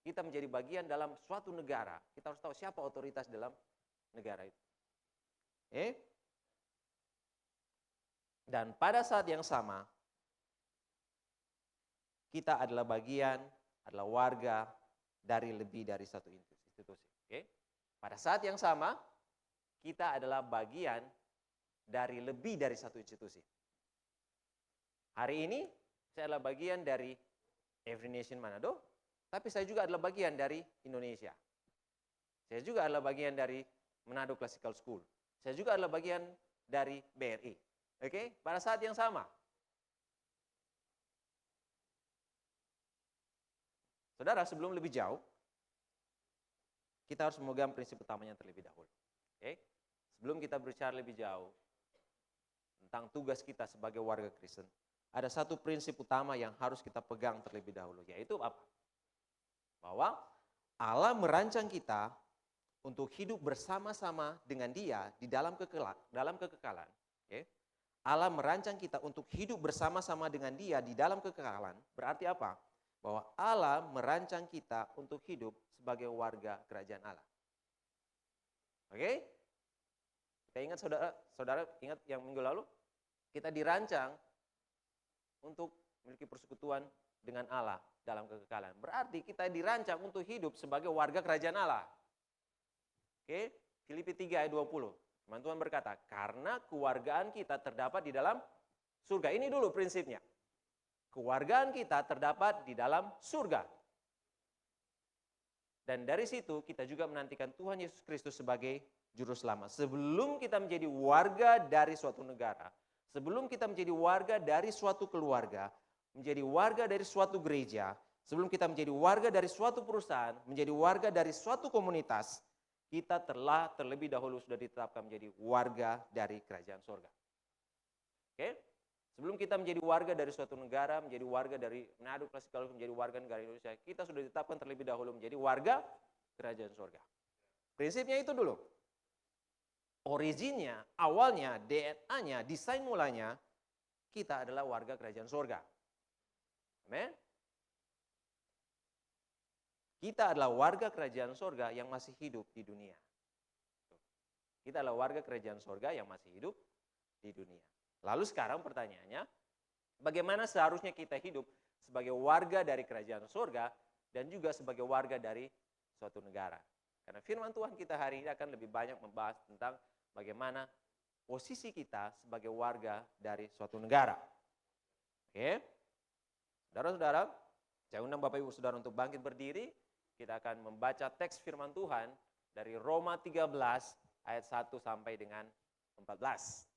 Kita menjadi bagian dalam suatu negara, kita harus tahu siapa otoritas dalam negara itu. Dan pada saat yang sama, kita adalah bagian, adalah warga dari lebih dari satu institusi. Pada saat yang sama, kita adalah bagian dari lebih dari satu institusi. Hari ini, saya adalah bagian dari Every Nation Manado, tapi saya juga adalah bagian dari Indonesia. Saya juga adalah bagian dari Manado Classical School. Saya juga adalah bagian dari BRI. Oke? Pada saat yang sama. Saudara, sebelum lebih jauh, kita harus memegang prinsip utamanya terlebih dahulu. Oke? Sebelum kita berbicara lebih jauh tentang tugas kita sebagai warga Kristen, ada satu prinsip utama yang harus kita pegang terlebih dahulu, yaitu apa? Bahwa Allah merancang kita untuk hidup bersama-sama dengan Dia di dalam kekekalan. Okay? Allah merancang kita untuk hidup bersama-sama dengan Dia di dalam kekekalan. Berarti apa? Bahwa Allah merancang kita untuk hidup sebagai warga kerajaan Allah. Oke? Kita ingat saudara ingat yang minggu lalu? Kita dirancang untuk memiliki persekutuan dengan Allah dalam kekekalan. Berarti kita dirancang untuk hidup sebagai warga kerajaan Allah. Oke? Filipi 3 ayat 20. Firman Tuhan berkata, karena kewargaan kita terdapat di dalam surga. Ini dulu prinsipnya. Kewargaan kita terdapat di dalam surga. Dan dari situ kita juga menantikan Tuhan Yesus Kristus sebagai juru selamat. Sebelum kita menjadi warga dari suatu negara, sebelum kita menjadi warga dari suatu keluarga, menjadi warga dari suatu gereja, sebelum kita menjadi warga dari suatu perusahaan, menjadi warga dari suatu komunitas, kita telah terlebih dahulu sudah ditetapkan menjadi warga dari kerajaan surga. Oke? Sebelum kita menjadi warga dari suatu negara, menjadi warga dari Manado Classical, menjadi warga negara Indonesia, kita sudah ditetapkan terlebih dahulu menjadi warga kerajaan surga. Prinsipnya itu dulu. Originnya, awalnya, DNA-nya, desain mulanya, kita adalah warga kerajaan surga. Amen? Kita adalah warga kerajaan surga yang masih hidup di dunia. Kita adalah warga kerajaan surga yang masih hidup di dunia. Lalu sekarang pertanyaannya, bagaimana seharusnya kita hidup sebagai warga dari kerajaan surga dan juga sebagai warga dari suatu negara? Karena firman Tuhan kita hari ini akan lebih banyak membahas tentang bagaimana posisi kita sebagai warga dari suatu negara. Oke? Saudara-saudara, saya undang Bapak Ibu Saudara untuk bangkit berdiri. Kita akan membaca teks firman Tuhan dari Roma 13 ayat 1 sampai dengan 14.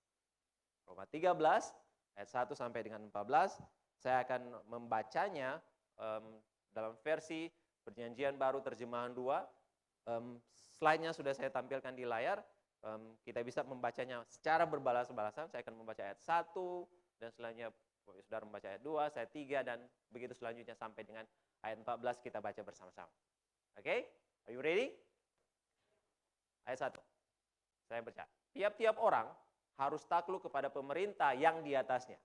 Roma 13 ayat 1 sampai dengan 14. Saya akan membacanya dalam versi Perjanjian Baru terjemahan 2. Slide-nya sudah saya tampilkan di layar. Kita bisa membacanya secara berbalas-balasan. Saya akan membaca ayat 1 dan selanjutnya Saudara membaca ayat 2, saya 3 dan begitu selanjutnya sampai dengan ayat 14 kita baca bersama-sama. Oke? Are you ready? Ayat 1. Saya baca. Tiap-tiap orang harus takluk kepada pemerintah yang di atasnya.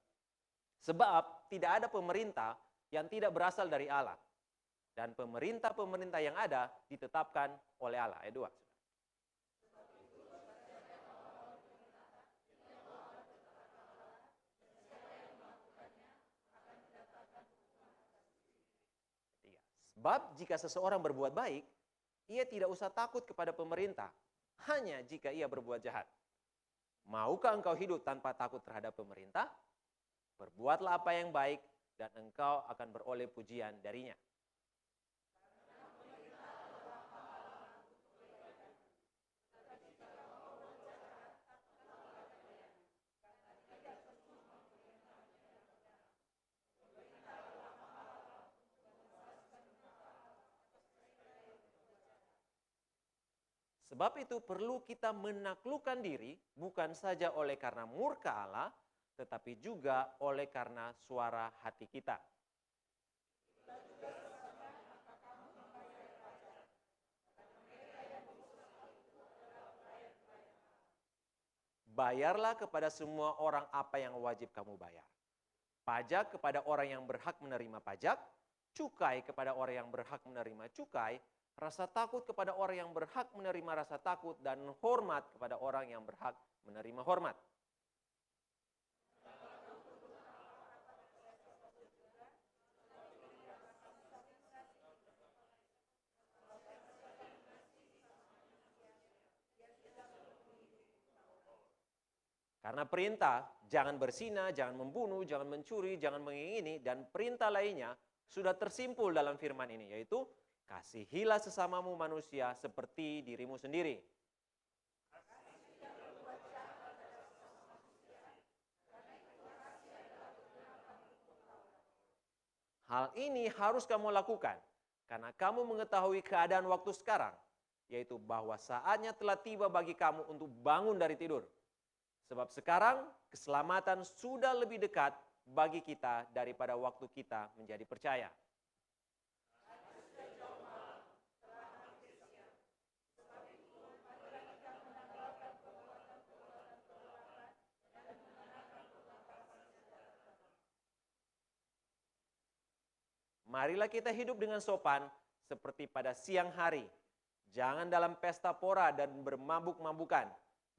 Sebab tidak ada pemerintah yang tidak berasal dari Allah. Dan pemerintah-pemerintah yang ada ditetapkan oleh Allah. Ayat 2. Sebab jika seseorang berbuat baik, ia tidak usah takut kepada pemerintah, hanya jika ia berbuat jahat. Maukah engkau hidup tanpa takut terhadap pemerintah? Berbuatlah apa yang baik, dan engkau akan beroleh pujian darinya. Sebab itu perlu kita menaklukkan diri bukan saja oleh karena murka Allah, tetapi juga oleh karena suara hati kita. Bayarlah kepada semua orang apa yang wajib kamu bayar. Pajak kepada orang yang berhak menerima pajak, cukai kepada orang yang berhak menerima cukai, rasa takut kepada orang yang berhak menerima rasa takut, dan hormat kepada orang yang berhak menerima hormat. Karena perintah, jangan berzina, jangan membunuh, jangan mencuri, jangan mengingini, dan perintah lainnya sudah tersimpul dalam firman ini, yaitu kasihilah sesamamu manusia seperti dirimu sendiri. Hal ini harus kamu lakukan, karena kamu mengetahui keadaan waktu sekarang, yaitu bahwa saatnya telah tiba bagi kamu untuk bangun dari tidur. Sebab sekarang keselamatan sudah lebih dekat bagi kita daripada waktu kita menjadi percaya. Marilah kita hidup dengan sopan seperti pada siang hari. Jangan dalam pesta pora dan bermabuk-mabukan.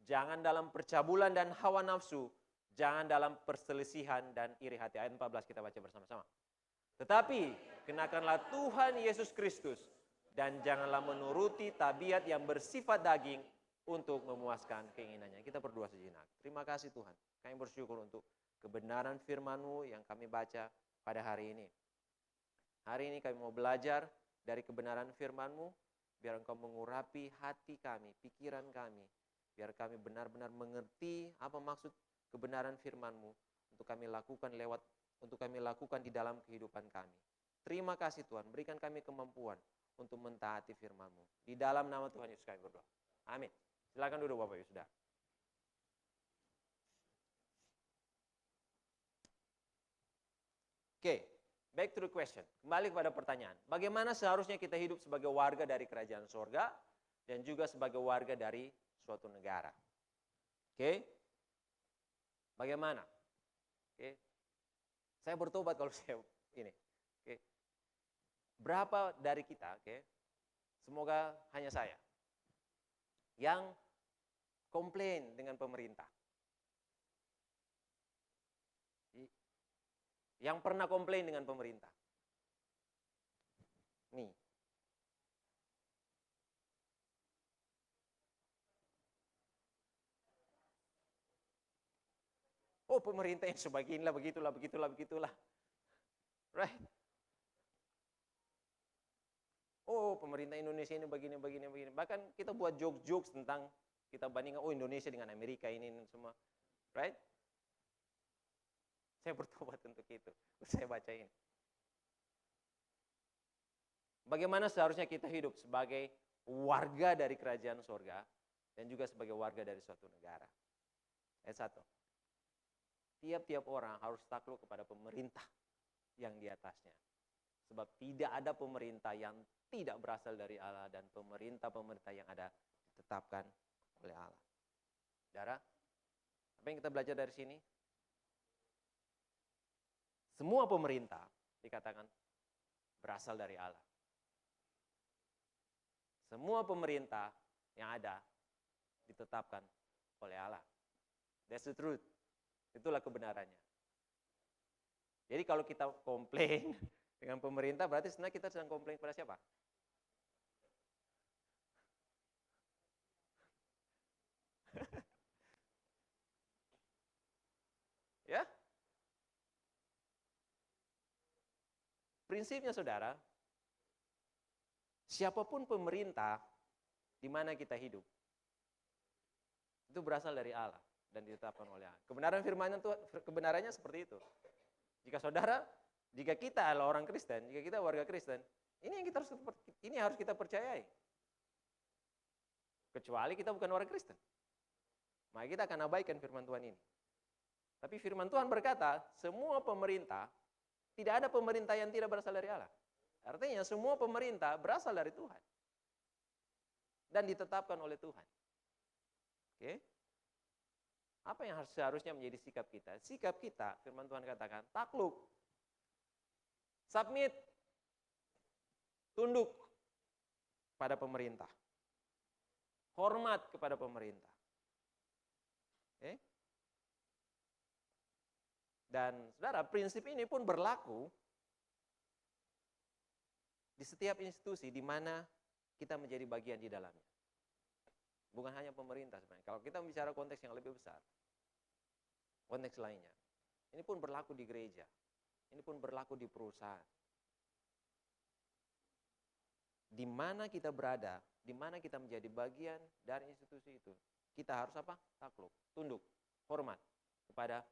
Jangan dalam percabulan dan hawa nafsu. Jangan dalam perselisihan dan iri hati. Ayat 14 kita baca bersama-sama. Tetapi kenakanlah Tuhan Yesus Kristus dan janganlah menuruti tabiat yang bersifat daging untuk memuaskan keinginannya. Kita berdoa sejenak. Terima kasih Tuhan. Kami bersyukur untuk kebenaran firman-Mu yang kami baca pada hari ini. Hari ini kami mau belajar dari kebenaran firman-Mu. biar Engkau mengurapi hati kami, pikiran kami, biar kami benar-benar mengerti apa maksud kebenaran firman-Mu untuk kami lakukan di dalam kehidupan kami. Terima kasih Tuhan, berikan kami kemampuan untuk mentaati firman-Mu. Di dalam nama Tuhan Yesus kami berdoa. Amin. Silakan duduk Bapak Ibu Saudara. Oke, back to the question. Kembali kepada pertanyaan. Bagaimana seharusnya kita hidup sebagai warga dari kerajaan sorga dan juga sebagai warga dari suatu negara? Oke, bagaimana? Oke, saya bertobat kalau saya ini. Oke, berapa dari kita? Oke, semoga hanya saya yang komplain dengan pemerintah. Yang pernah komplain dengan pemerintah. Nih. Oh, pemerintah yang sebeginilah, begitulah. Right? Oh, pemerintah Indonesia ini begini. Bahkan kita buat jokes tentang kita bandingkan, oh Indonesia dengan Amerika ini semua. Right? Saya bertobat untuk itu. Saya baca ini. Bagaimana seharusnya kita hidup sebagai warga dari kerajaan sorga dan juga sebagai warga dari suatu negara. Ayat 1. Tiap-tiap orang harus takluk kepada pemerintah yang di atasnya. Sebab tidak ada pemerintah yang tidak berasal dari Allah dan pemerintah yang ada ditetapkan oleh Allah. Saudara, apa yang kita belajar dari sini? Semua pemerintah dikatakan berasal dari Allah. Semua pemerintah yang ada ditetapkan oleh Allah. That's the truth. Itulah kebenarannya. Jadi kalau kita komplain dengan pemerintah, berarti sebenarnya kita sedang komplain kepada siapa? Ya? Prinsipnya saudara, siapapun pemerintah di mana kita hidup, itu berasal dari Allah dan ditetapkan oleh Allah. Kebenaran firman itu kebenarannya seperti itu. Jika kita adalah orang Kristen, jika kita warga Kristen, ini harus kita percayai. Kecuali kita bukan orang Kristen, maka kita akan abaikan firman Tuhan ini. Tapi firman Tuhan berkata, semua pemerintah, tidak ada pemerintah yang tidak berasal dari Allah. Artinya semua pemerintah berasal dari Tuhan. Dan ditetapkan oleh Tuhan. Oke? Apa yang seharusnya menjadi sikap kita? Sikap kita, firman Tuhan katakan, takluk. Submit. Tunduk pada pemerintah. Hormat kepada pemerintah. Oke? Dan saudara, prinsip ini pun berlaku di setiap institusi di mana kita menjadi bagian di dalamnya. Bukan hanya pemerintah sebenarnya. Kalau kita bicara konteks yang lebih besar, konteks lainnya. Ini pun berlaku di gereja. Ini pun berlaku di perusahaan. Di mana kita berada, di mana kita menjadi bagian dari institusi itu, kita harus apa? Takluk, tunduk, hormat kepada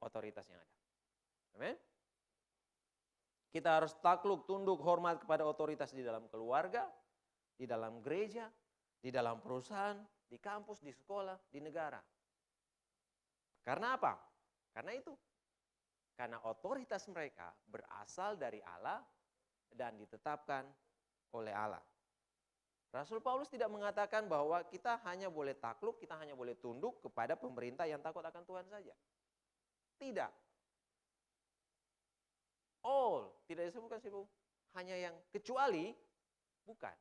otoritas yang ada. Amin. Kita harus takluk, tunduk, hormat kepada otoritas di dalam keluarga, di dalam gereja, di dalam perusahaan, di kampus, di sekolah, di negara. Karena apa? Karena itu. Karena otoritas mereka berasal dari Allah dan ditetapkan oleh Allah. Rasul Paulus tidak mengatakan bahwa kita hanya boleh takluk, kita hanya boleh tunduk kepada pemerintah yang takut akan Tuhan saja. Tidak. All, tidak disebutkan sih, hanya yang kecuali, bukan.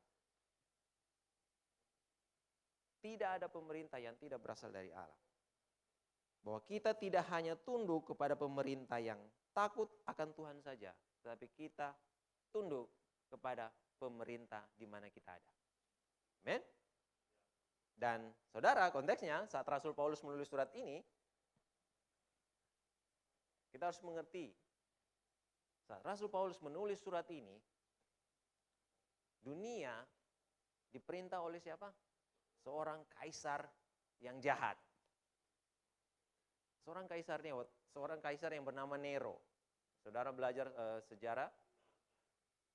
Tidak ada pemerintah yang tidak berasal dari Allah. Bahwa kita tidak hanya tunduk kepada pemerintah yang takut akan Tuhan saja, tetapi kita tunduk kepada pemerintah di mana kita ada. Amin. Dan saudara, konteksnya saat Rasul Paulus menulis surat ini, kita harus mengerti, saat Rasul Paulus menulis surat ini, dunia diperintah oleh siapa? Seorang kaisar yang jahat. Seorang kaisar yang bernama Nero. Saudara belajar sejarah,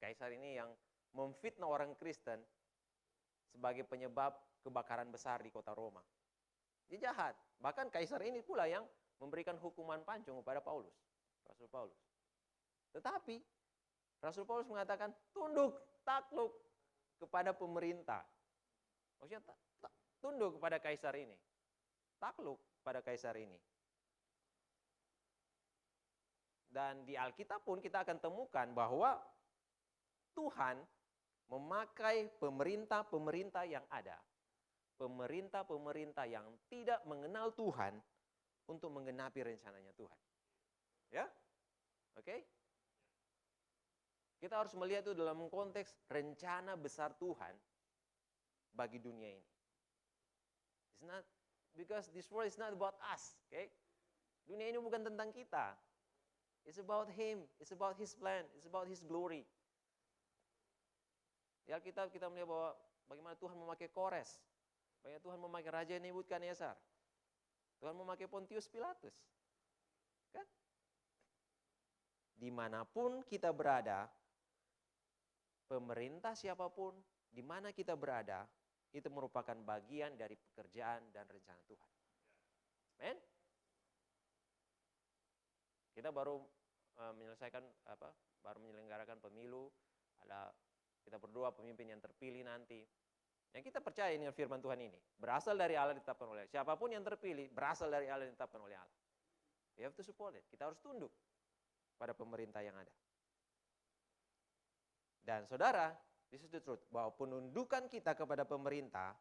kaisar ini yang memfitnah orang Kristen sebagai penyebab kebakaran besar di kota Roma. Dia jahat. Bahkan kaisar ini pula yang memberikan hukuman pancung kepada Paulus, Rasul Paulus. Tetapi Rasul Paulus mengatakan tunduk, takluk kepada pemerintah. Maksudnya tunduk kepada kaisar ini. Takluk pada kaisar ini. Dan di Alkitab pun kita akan temukan bahwa Tuhan memakai pemerintah-pemerintah yang ada. Pemerintah-pemerintah yang tidak mengenal Tuhan untuk menggenapi rencananya Tuhan. Ya? Oke? Kita harus melihat itu dalam konteks rencana besar Tuhan bagi dunia ini. It's not because this world is not about us, okay? Dunia ini bukan tentang kita. It's about Him, it's about His plan, it's about His glory. Di Alkitab kita melihat bahwa bagaimana Tuhan memakai Kores, bagaimana Tuhan memakai Raja Nebukadnezar, Tuhan memakai Pontius Pilatus. Kan? Dimanapun kita berada, pemerintah siapapun, di mana kita berada, itu merupakan bagian dari pekerjaan dan rencana Tuhan. Amen? Kita baru baru menyelenggarakan pemilu, kita berdoa pemimpin yang terpilih nanti. Yang kita percaya ini firman Tuhan ini, berasal dari Allah, ditetapkan oleh Allah. Siapapun yang terpilih, berasal dari Allah, ditetapkan oleh Allah. We have to support it. Kita harus tunduk pada pemerintah yang ada. Dan saudara, this is the truth, bahwa penundukan kita kepada pemerintah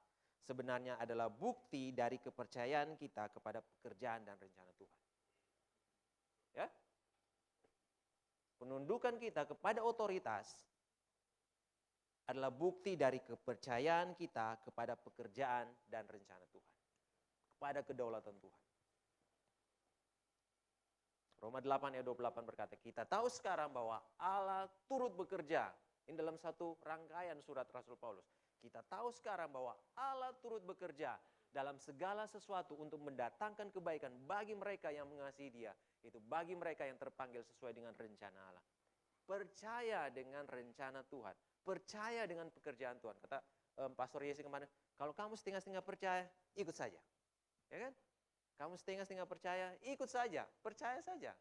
sebenarnya adalah bukti dari kepercayaan kita kepada pekerjaan dan rencana Tuhan. Ya? Penundukan kita kepada otoritas adalah bukti dari kepercayaan kita kepada pekerjaan dan rencana Tuhan. Kepada kedaulatan Tuhan. Roma 8 ayat 28 berkata, kita tahu sekarang bahwa Allah turut bekerja. Ini dalam satu rangkaian surat Rasul Paulus. Kita tahu sekarang bahwa Allah turut bekerja dalam segala sesuatu untuk mendatangkan kebaikan bagi mereka yang mengasihi Dia. Itu bagi mereka yang terpanggil sesuai dengan rencana Allah. Percaya dengan rencana Tuhan. Percaya dengan pekerjaan Tuhan. Kata Pastor Yesi kemarin, kalau kamu setengah-setengah percaya, ikut saja. Ya kan? Kamu setengah-setengah percaya, ikut saja. Percaya saja.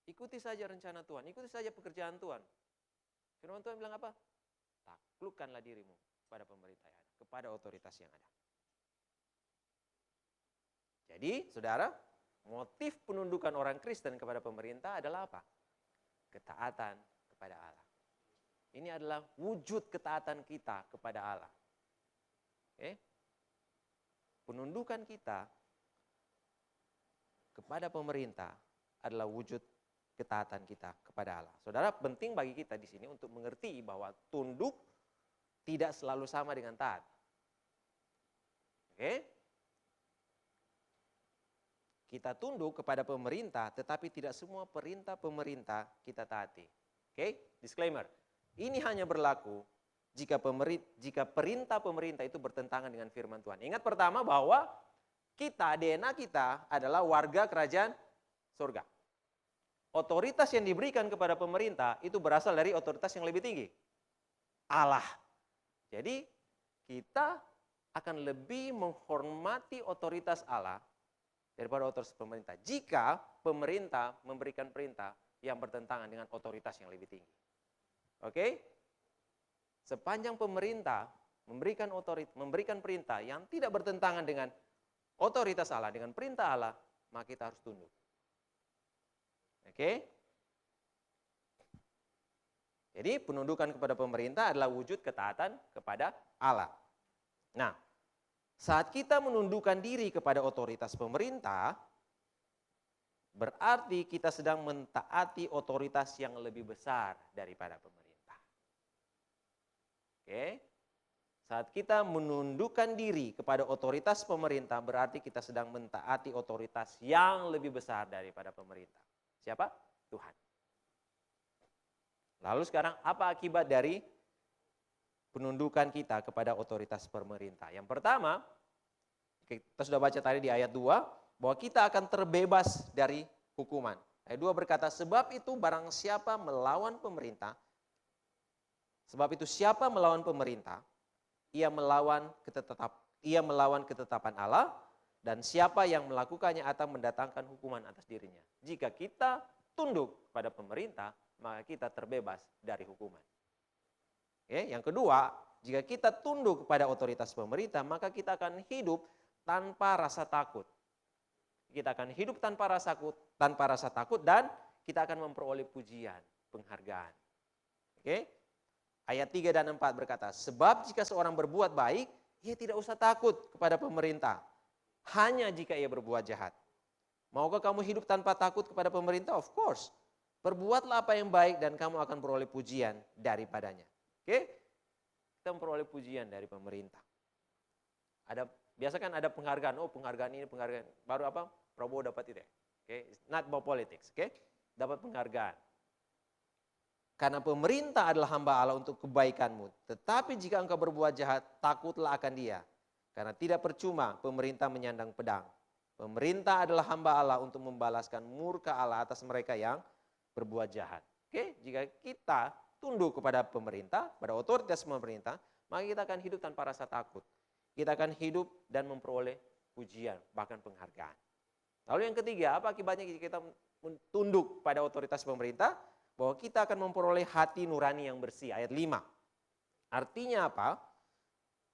Ikuti saja rencana Tuhan. Ikuti saja pekerjaan Tuhan. Firman Tuhan bilang apa? Taklukkanlah dirimu pada pemerintah yang ada. Kepada otoritas yang ada. Jadi, saudara, motif penundukan orang Kristen kepada pemerintah adalah apa? Ketaatan kepada Allah. Ini adalah wujud ketaatan kita kepada Allah. Oke? Penundukan kita kepada pemerintah adalah wujud ketaatan kita kepada Allah. Saudara, penting bagi kita di sini untuk mengerti bahwa tunduk tidak selalu sama dengan taat. Oke? Kita tunduk kepada pemerintah, tetapi tidak semua perintah pemerintah kita taati. Oke? Disclaimer. Ini hanya berlaku jika perintah pemerintah itu bertentangan dengan firman Tuhan. Ingat pertama bahwa kita, DNA kita adalah warga kerajaan surga. Otoritas yang diberikan kepada pemerintah itu berasal dari otoritas yang lebih tinggi. Allah. Jadi kita akan lebih menghormati otoritas Allah daripada otoritas pemerintah. Jika pemerintah memberikan perintah yang bertentangan dengan otoritas yang lebih tinggi. Oke? Sepanjang pemerintah memberikan perintah yang tidak bertentangan dengan otoritas Allah, dengan perintah Allah, maka kita harus tunduk. Oke? Jadi penundukan kepada pemerintah adalah wujud ketaatan kepada Allah. Nah, saat kita menundukkan diri kepada otoritas pemerintah, berarti kita sedang mentaati otoritas yang lebih besar daripada pemerintah. Oke? Saat kita menundukkan diri kepada otoritas pemerintah, berarti kita sedang mentaati otoritas yang lebih besar daripada pemerintah. Siapa? Tuhan. Lalu sekarang apa akibat dari penundukan kita kepada otoritas pemerintah. Yang pertama, kita sudah baca tadi di ayat 2, bahwa kita akan terbebas dari hukuman. Ayat 2 berkata, sebab itu barang siapa melawan pemerintah, ia melawan ketetapan Allah, dan siapa yang melakukannya akan mendatangkan hukuman atas dirinya. Jika kita tunduk pada pemerintah, maka kita terbebas dari hukuman. Yang kedua, jika kita tunduk kepada otoritas pemerintah, maka kita akan hidup tanpa rasa takut. Kita akan hidup tanpa rasa takut dan kita akan memperoleh pujian, penghargaan. Ayat 3 dan 4 berkata, sebab jika seorang berbuat baik, ia tidak usah takut kepada pemerintah, hanya jika ia berbuat jahat. Maukah kamu hidup tanpa takut kepada pemerintah? Of course. Perbuatlah apa yang baik dan kamu akan beroleh pujian daripadanya. Kita memperoleh pujian dari pemerintah. Biasa kan ada penghargaan, penghargaan ini, penghargaan. Baru apa? Prabowo dapat itu ya. It's not about politics, dapat penghargaan. Karena pemerintah adalah hamba Allah untuk kebaikanmu. Tetapi jika engkau berbuat jahat, takutlah akan dia. Karena tidak percuma pemerintah menyandang pedang. Pemerintah adalah hamba Allah untuk membalaskan murka Allah atas mereka yang berbuat jahat. Jika kita tunduk kepada pemerintah, pada otoritas pemerintah, maka kita akan hidup tanpa rasa takut. Kita akan hidup dan memperoleh pujian, bahkan penghargaan. Lalu yang ketiga, apa akibatnya jika kita tunduk pada otoritas pemerintah? Bahwa kita akan memperoleh hati nurani yang bersih. Ayat 5. Artinya apa?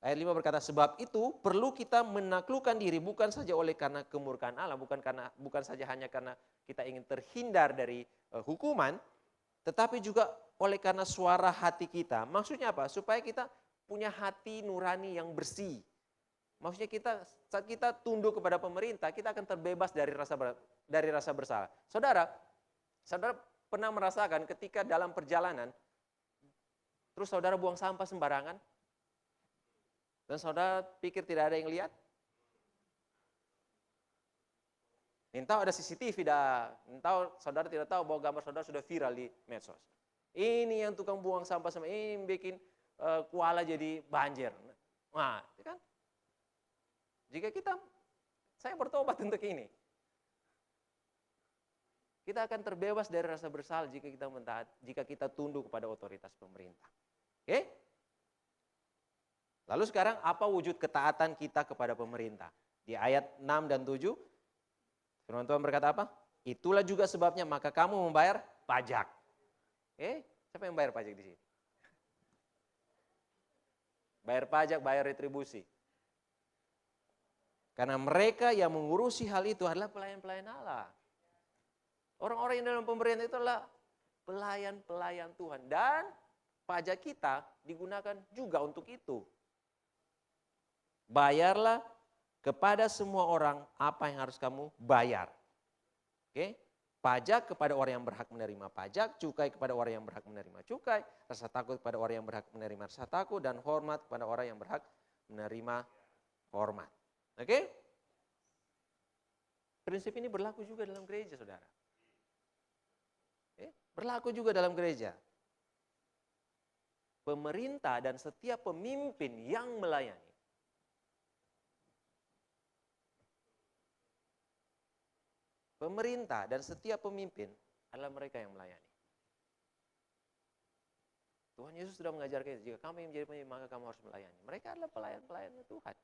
Ayat 5 berkata, sebab itu perlu kita menaklukkan diri bukan saja oleh karena kemurkaan Allah, bukan saja hanya karena kita ingin terhindar dari hukuman, tetapi juga oleh karena suara hati kita. Maksudnya apa? Supaya kita punya hati nurani yang bersih. Maksudnya saat kita tunduk kepada pemerintah, kita akan terbebas dari rasa bersalah. Saudara pernah merasakan ketika dalam perjalanan, terus saudara buang sampah sembarangan, dan saudara pikir tidak ada yang lihat? Entah ada CCTV entah saudara tidak tahu bahwa gambar saudara sudah viral di medsos. Ini yang tukang buang sampah sama ini bikin Kuala jadi banjir. Nah, kan? Jika saya bertobat untuk ini. Kita akan terbebas dari rasa bersalah jika kita tunduk kepada otoritas pemerintah. Lalu sekarang apa wujud ketaatan kita kepada pemerintah? Di ayat 6 dan 7, firman Tuhan berkata apa? Itulah juga sebabnya maka kamu membayar pajak. Siapa yang bayar pajak di sini? Bayar pajak, bayar retribusi. Karena mereka yang mengurusi hal itu adalah pelayan-pelayan Allah. Orang-orang yang dalam pemerintah itu adalah pelayan-pelayan Tuhan. Dan pajak kita digunakan juga untuk itu. Bayarlah kepada semua orang apa yang harus kamu bayar. Pajak kepada orang yang berhak menerima pajak, cukai kepada orang yang berhak menerima cukai, rasa takut kepada orang yang berhak menerima rasa takut, dan hormat kepada orang yang berhak menerima hormat. Prinsip ini berlaku juga dalam gereja, saudara. Berlaku juga dalam gereja. Pemerintah dan setiap pemimpin yang melayani. Pemerintah dan setiap pemimpin adalah mereka yang melayani. Tuhan Yesus sudah mengajarkan, jika kamu yang menjadi pemimpin, maka kamu harus melayani. Mereka adalah pelayan-pelayannya Tuhan.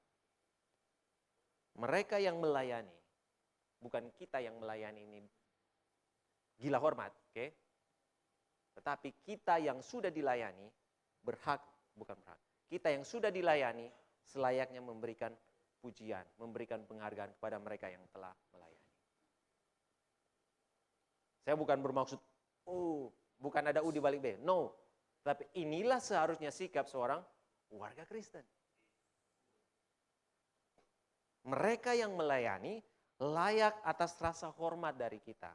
Mereka yang melayani, bukan kita yang melayani ini gila hormat, tetapi kita yang sudah dilayani kita yang sudah dilayani selayaknya memberikan pujian, memberikan penghargaan kepada mereka yang telah melayani. Saya bukan bermaksud, bukan ada U di balik B. No, tapi inilah seharusnya sikap seorang warga Kristen. Mereka yang melayani layak atas rasa hormat dari kita.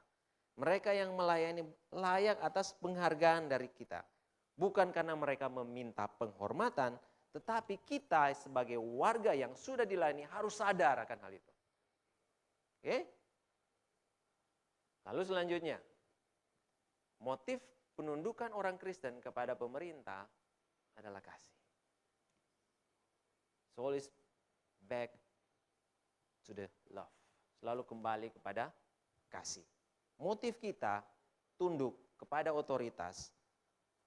Mereka yang melayani layak atas penghargaan dari kita. Bukan karena mereka meminta penghormatan, tetapi kita sebagai warga yang sudah dilayani harus sadar akan hal itu. Lalu selanjutnya, motif penundukan orang Kristen kepada pemerintah adalah kasih. It's always back to the love. Selalu kembali kepada kasih. Motif kita tunduk kepada otoritas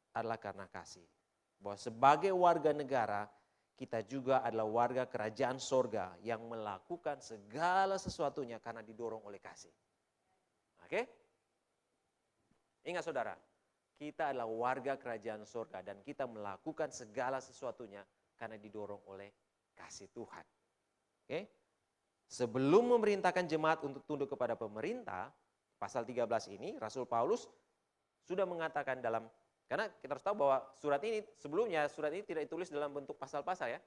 adalah karena kasih. Bahwa sebagai warga negara, kita juga adalah warga kerajaan sorga yang melakukan segala sesuatunya karena didorong oleh kasih. Oke? Ingat saudara, kita adalah warga kerajaan sorga dan kita melakukan segala sesuatunya karena didorong oleh kasih Tuhan. Oke? Sebelum memerintahkan jemaat untuk tunduk kepada pemerintah, pasal 13 ini Rasul Paulus sudah mengatakan karena kita harus tahu bahwa sebelumnya surat ini tidak ditulis dalam bentuk pasal-pasal ya.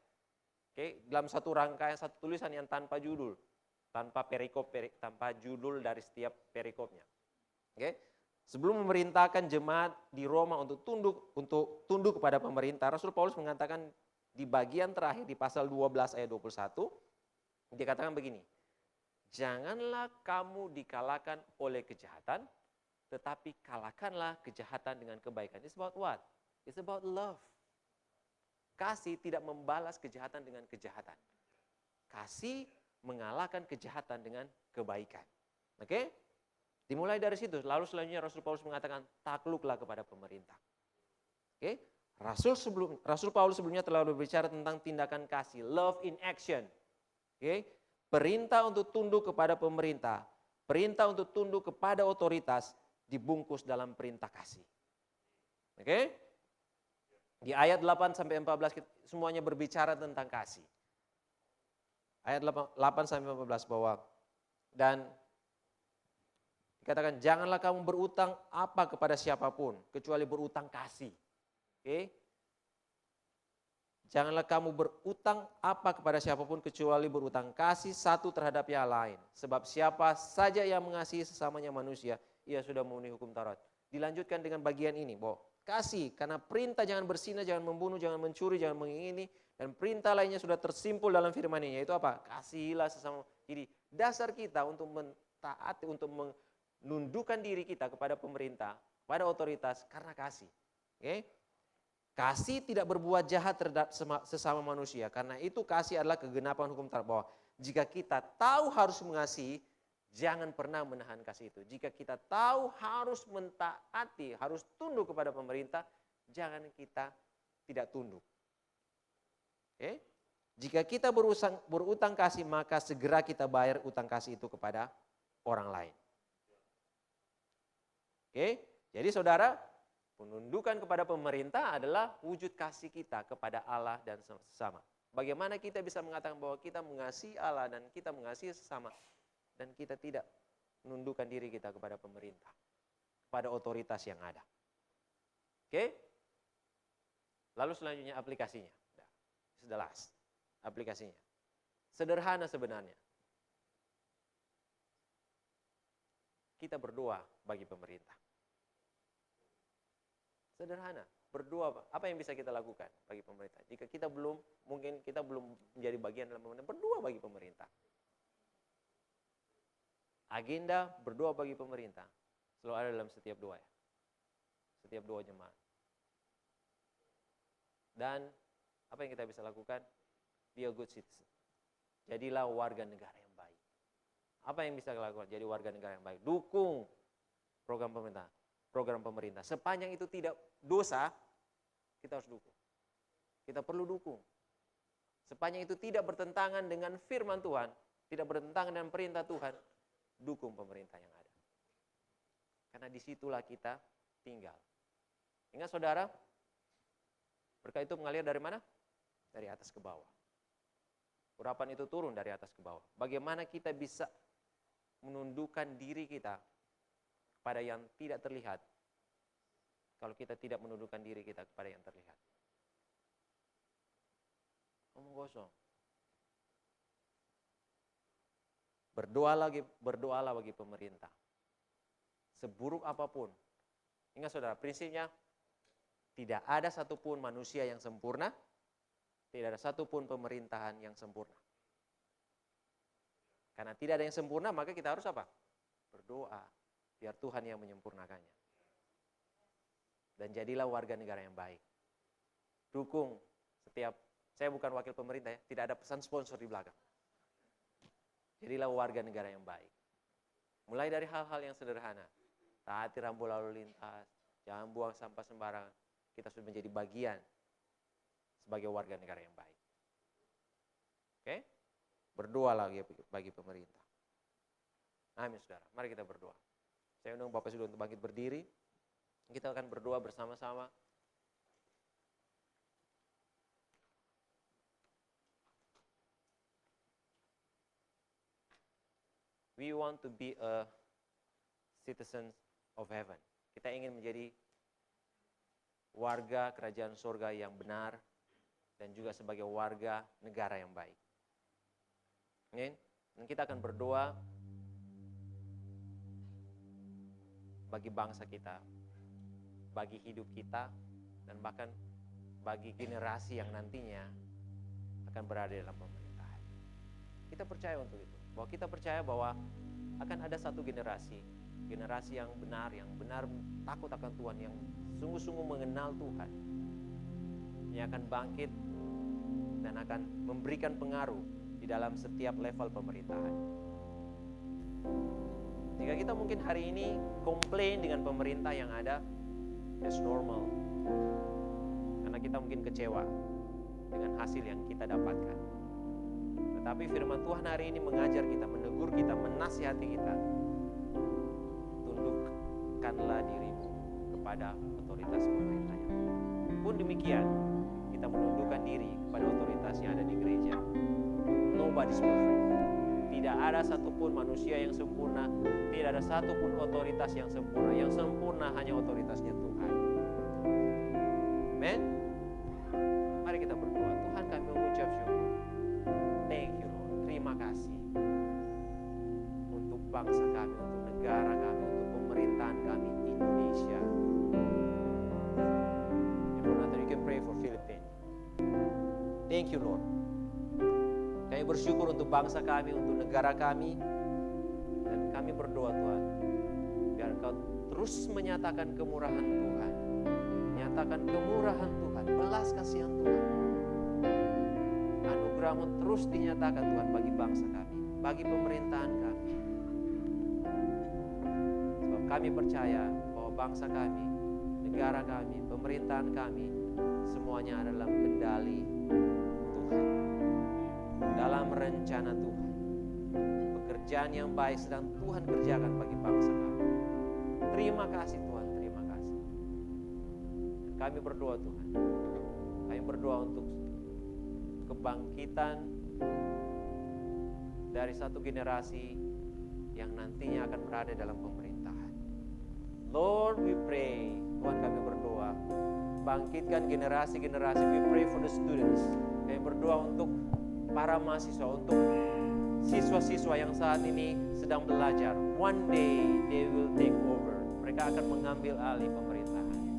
Oke, dalam satu rangkaian, satu tulisan yang tanpa judul, tanpa tanpa judul dari setiap perikopnya. Oke. Sebelum memerintahkan jemaat di Roma untuk tunduk kepada pemerintah, Rasul Paulus mengatakan di bagian terakhir di pasal 12 ayat 21, dia katakan begini, janganlah kamu dikalahkan oleh kejahatan, tetapi kalahkanlah kejahatan dengan kebaikan. It's about what? It's about love. Kasih tidak membalas kejahatan dengan kejahatan. Kasih mengalahkan kejahatan dengan kebaikan. Oke? Dimulai dari situ. Lalu selanjutnya Rasul Paulus mengatakan takluklah kepada pemerintah. Oke? Rasul Paulus sebelumnya telah berbicara tentang tindakan kasih, love in action. Oke? Perintah untuk tunduk kepada pemerintah, perintah untuk tunduk kepada otoritas dibungkus dalam perintah kasih. Oke? Di ayat 8 sampai 14 semuanya berbicara tentang kasih. Ayat 8 sampai 14 bahwa dan dikatakan janganlah kamu berutang apa kepada siapapun kecuali berutang kasih. Oke? Janganlah kamu berutang apa kepada siapapun kecuali berutang kasih satu terhadap yang lain. Sebab siapa saja yang mengasihi sesamanya manusia, ia sudah memenuhi hukum Taurat. Dilanjutkan dengan bagian ini, bahwa kasih karena perintah jangan berzina, jangan membunuh, jangan mencuri, jangan mengingini, dan perintah lainnya sudah tersimpul dalam firman ini, yaitu apa? Kasihilah sesama. Jadi dasar kita untuk mentaati, untuk menundukkan diri kita kepada pemerintah, pada otoritas karena kasih. Oke? Kasih tidak berbuat jahat terhadap sesama manusia, karena itu kasih adalah kegenapan hukum Taurat, bahwa jika kita tahu harus mengasihi, jangan pernah menahan kasih itu. Jika kita tahu harus mentaati, harus tunduk kepada pemerintah, jangan kita tidak tunduk. Oke? Jika kita berutang kasih, maka segera kita bayar utang kasih itu kepada orang lain. Oke? Jadi saudara, penundukan kepada pemerintah adalah wujud kasih kita kepada Allah dan sesama. Bagaimana kita bisa mengatakan bahwa kita mengasihi Allah dan kita mengasihi sesama, dan kita tidak menundukkan diri kita kepada pemerintah, kepada otoritas yang ada. Oke? Lalu selanjutnya aplikasinya. This is the last. Aplikasinya. Sederhana sebenarnya. Kita berdoa bagi pemerintah. Sederhana. Berdoa, apa yang bisa kita lakukan bagi pemerintah? Jika kita mungkin kita belum menjadi bagian dalam pemerintah, berdoa bagi pemerintah. Agenda berdoa bagi pemerintah selalu ada dalam setiap doa ya. Setiap doa jemaat. Dan apa yang kita bisa lakukan? Be a good citizen. Jadilah warga negara yang baik. Apa yang bisa kita lakukan? Jadi warga negara yang baik. Dukung program pemerintah. Sepanjang itu tidak dosa, kita harus dukung. Kita perlu dukung. Sepanjang itu tidak bertentangan dengan firman Tuhan, tidak bertentangan dengan perintah Tuhan, dukung pemerintah yang ada. Karena disitulah kita tinggal. Ingat saudara, berkat itu mengalir dari mana? Dari atas ke bawah. Urapan itu turun dari atas ke bawah. Bagaimana kita bisa menundukkan diri kita kepada yang tidak terlihat, kalau kita tidak menundukkan diri kita kepada yang terlihat? Omong kosong. Berdoalah bagi pemerintah. Seburuk apapun. Ingat saudara, prinsipnya tidak ada satupun manusia yang sempurna, tidak ada satupun pemerintahan yang sempurna. Karena tidak ada yang sempurna, maka kita harus apa? Berdoa, biar Tuhan yang menyempurnakannya. Dan jadilah warga negara yang baik. Dukung setiap Saya bukan wakil pemerintah ya, tidak ada pesan sponsor di belakang. Jadilah warga negara yang baik. Mulai dari hal-hal yang sederhana. Taati rambu lalu lintas, jangan buang sampah sembarangan. Kita sudah menjadi bagian sebagai warga negara yang baik. Oke? Berdoa lagi bagi pemerintah. Amin, saudara. Mari kita berdoa. Saya undang Bapak Sudah untuk bangkit berdiri. Kita akan berdoa bersama-sama. We want to be a citizens of heaven. Kita ingin menjadi warga kerajaan surga yang benar dan juga sebagai warga negara yang baik. Amin. Dan kita akan berdoa bagi bangsa kita, bagi hidup kita, dan bahkan bagi generasi yang nantinya akan berada dalam pemerintahan. Kita percaya untuk itu. Bahwa kita percaya bahwa akan ada satu generasi yang benar takut akan Tuhan, yang sungguh-sungguh mengenal Tuhan, yang akan bangkit dan akan memberikan pengaruh di dalam setiap level pemerintahan. Jika kita mungkin hari ini komplain dengan pemerintah yang ada, that's normal. Karena kita mungkin kecewa dengan hasil yang kita dapatkan. Tetapi firman Tuhan hari ini mengajar kita, menegur kita, menasihati kita. Tundukkanlah dirimu kepada otoritas pemerintah yang ada. Pun demikian, kita menundukkan diri kepada otoritas yang ada di gereja. Nobody's perfect. Tidak ada satupun manusia yang sempurna, tidak ada satupun otoritas yang sempurna. Yang sempurna hanya otoritasnya Tuhan. Amen. Mari kita berdoa. Tuhan, kami mengucap syukur. Thank you, Lord. Terima kasih untuk bangsa kami, untuk negara kami, untuk pemerintahan kami Indonesia. And for Nathan, you can pray for Philippines. Thank you, Lord. Kami bersyukur untuk bangsa kami, untuk negara kami, dan kami berdoa Tuhan, biar Engkau terus menyatakan kemurahan Tuhan, nyatakan kemurahan Tuhan, belas kasihan Tuhan. Anugerah-Mu terus dinyatakan Tuhan bagi bangsa kami, bagi pemerintahan kami. Sebab kami percaya bahwa bangsa kami, negara kami, pemerintahan kami, semuanya adalah kendali Tuhan. Dalam rencana Tuhan, pekerjaan yang baik sedang Tuhan kerjakan bagi bangsa kami. Terima kasih Tuhan, terima kasih. Kami berdoa Tuhan, kami berdoa untuk kebangkitan dari satu generasi yang nantinya akan berada dalam pemerintahan. Lord, we pray, Tuhan kami berdoa, bangkitkan generasi-generasi. We pray for the students. Kami berdoa untuk para mahasiswa, untuk siswa-siswa yang saat ini sedang belajar. One day they will take over. Mereka akan mengambil alih pemerintahan.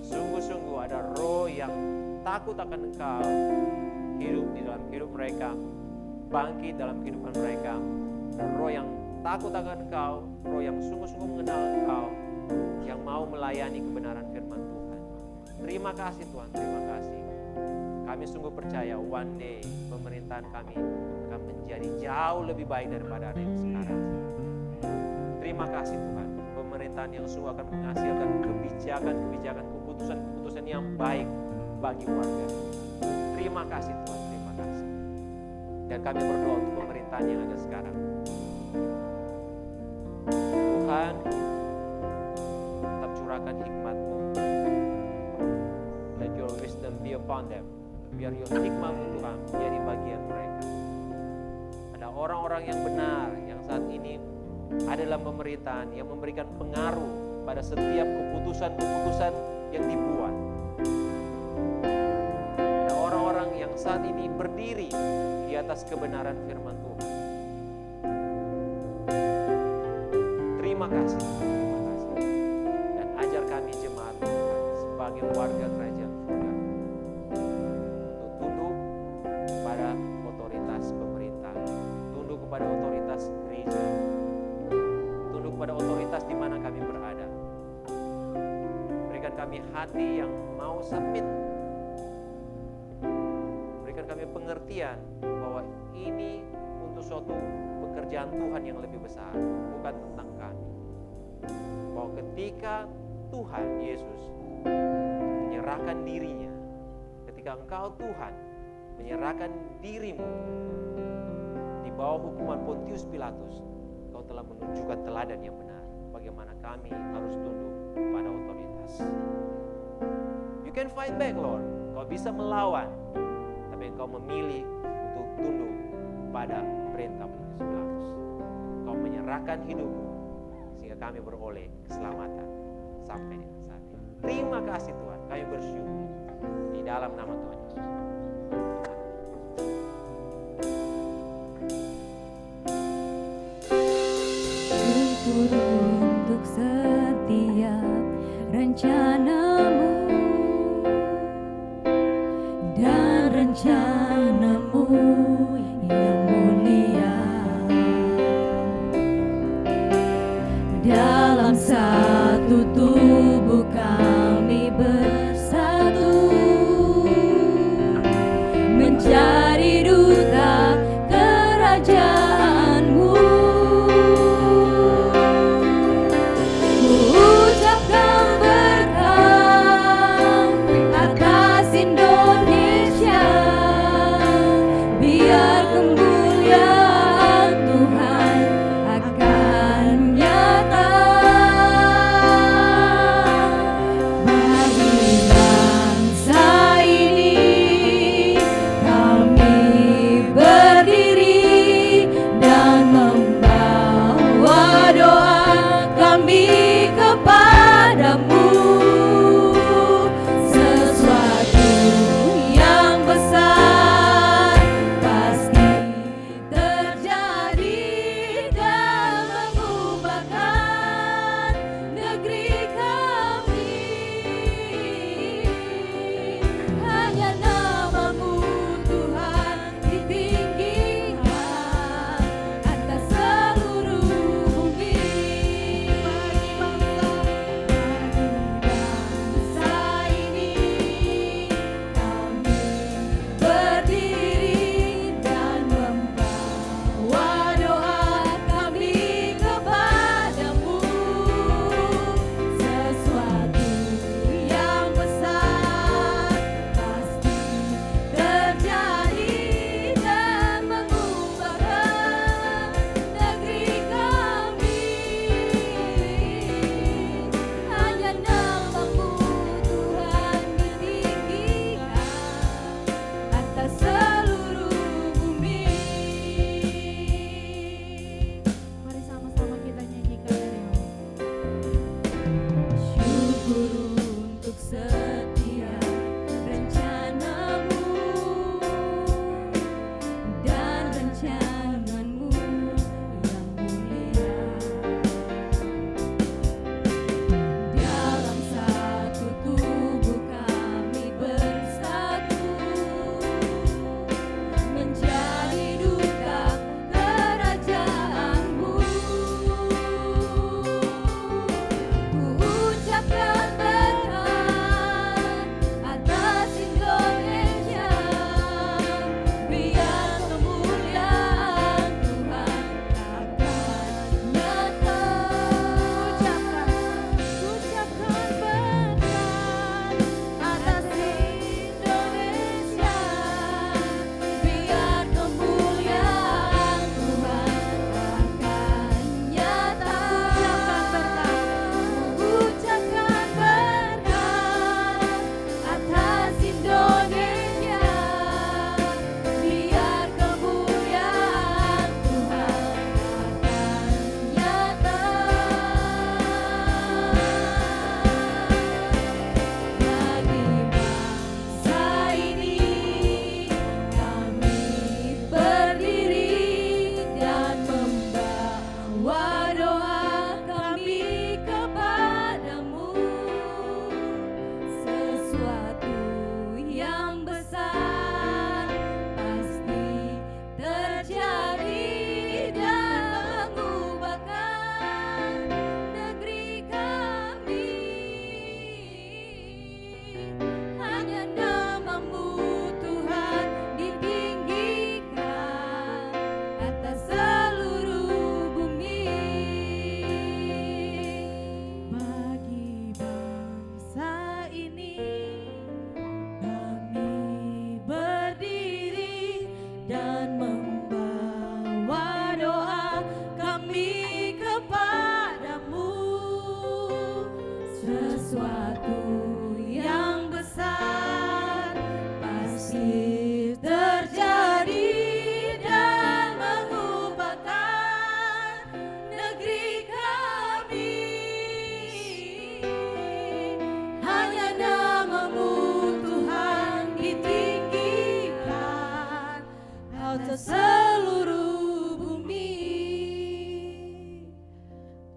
Sungguh-sungguh ada roh yang takut akan Engkau hidup di dalam hidup mereka, bangkit dalam kehidupan mereka. Dan roh yang takut akan Engkau, roh yang sungguh-sungguh mengenal Engkau, yang mau melayani kebenaran firman Tuhan. Terima kasih Tuhan, terima kasih. Kami sungguh percaya one day pemerintahan kami akan menjadi jauh lebih baik daripada ada yang sekarang. Terima kasih Tuhan, pemerintahan yang sungguh akan menghasilkan kebijakan-kebijakan, keputusan-keputusan yang baik bagi warga. Terima kasih Tuhan, terima kasih. Dan kami berdoa untuk pemerintahan yang ada sekarang. Tuhan, tetap curahkan hikmat-Mu. Let your wisdom be upon them. Biar your hikmat-Mu Tuhan menjadi bagian mereka. Ada orang-orang yang benar yang saat ini ada dalam pemerintahan, yang memberikan pengaruh pada setiap keputusan-keputusan yang dibuat. Ada orang-orang yang saat ini berdiri di atas kebenaran firman Tuhan. Terima kasih, terima kasih. Dan ajar kami jemaat Tuhan sebagai warga kerajaan surga untuk tunduk pada otoritas pemerintah, tunduk kepada otoritas gereja, tunduk kepada otoritas di mana kami berada. Berikan kami hati yang mau submit kami pengertian bahwa ini untuk suatu pekerjaan Tuhan yang lebih besar, bukan tentang kami. Bahwa ketika Tuhan Yesus menyerahkan dirinya, ketika engkau Tuhan menyerahkan dirimu di bawah hukuman Pontius Pilatus, engkau telah menunjukkan teladan yang benar bagaimana kami harus tunduk pada otoritas. You can fight back, Lord. Kau bisa melawan, tapi engkau memilih untuk tunduk pada perintah Pontius Pilatus. Kau menyerahkan hidupmu sehingga kami beroleh keselamatan sampai dengan saat ini. Terima kasih Tuhan, kami bersyukur di dalam nama Tuhan Yesus. Untuk setiap rencanamu dan rencanamu yang mulia dalam satu tubuh kami bersatu mencari duta kerajaanmu. Ucapkan berkah atas Indonesia.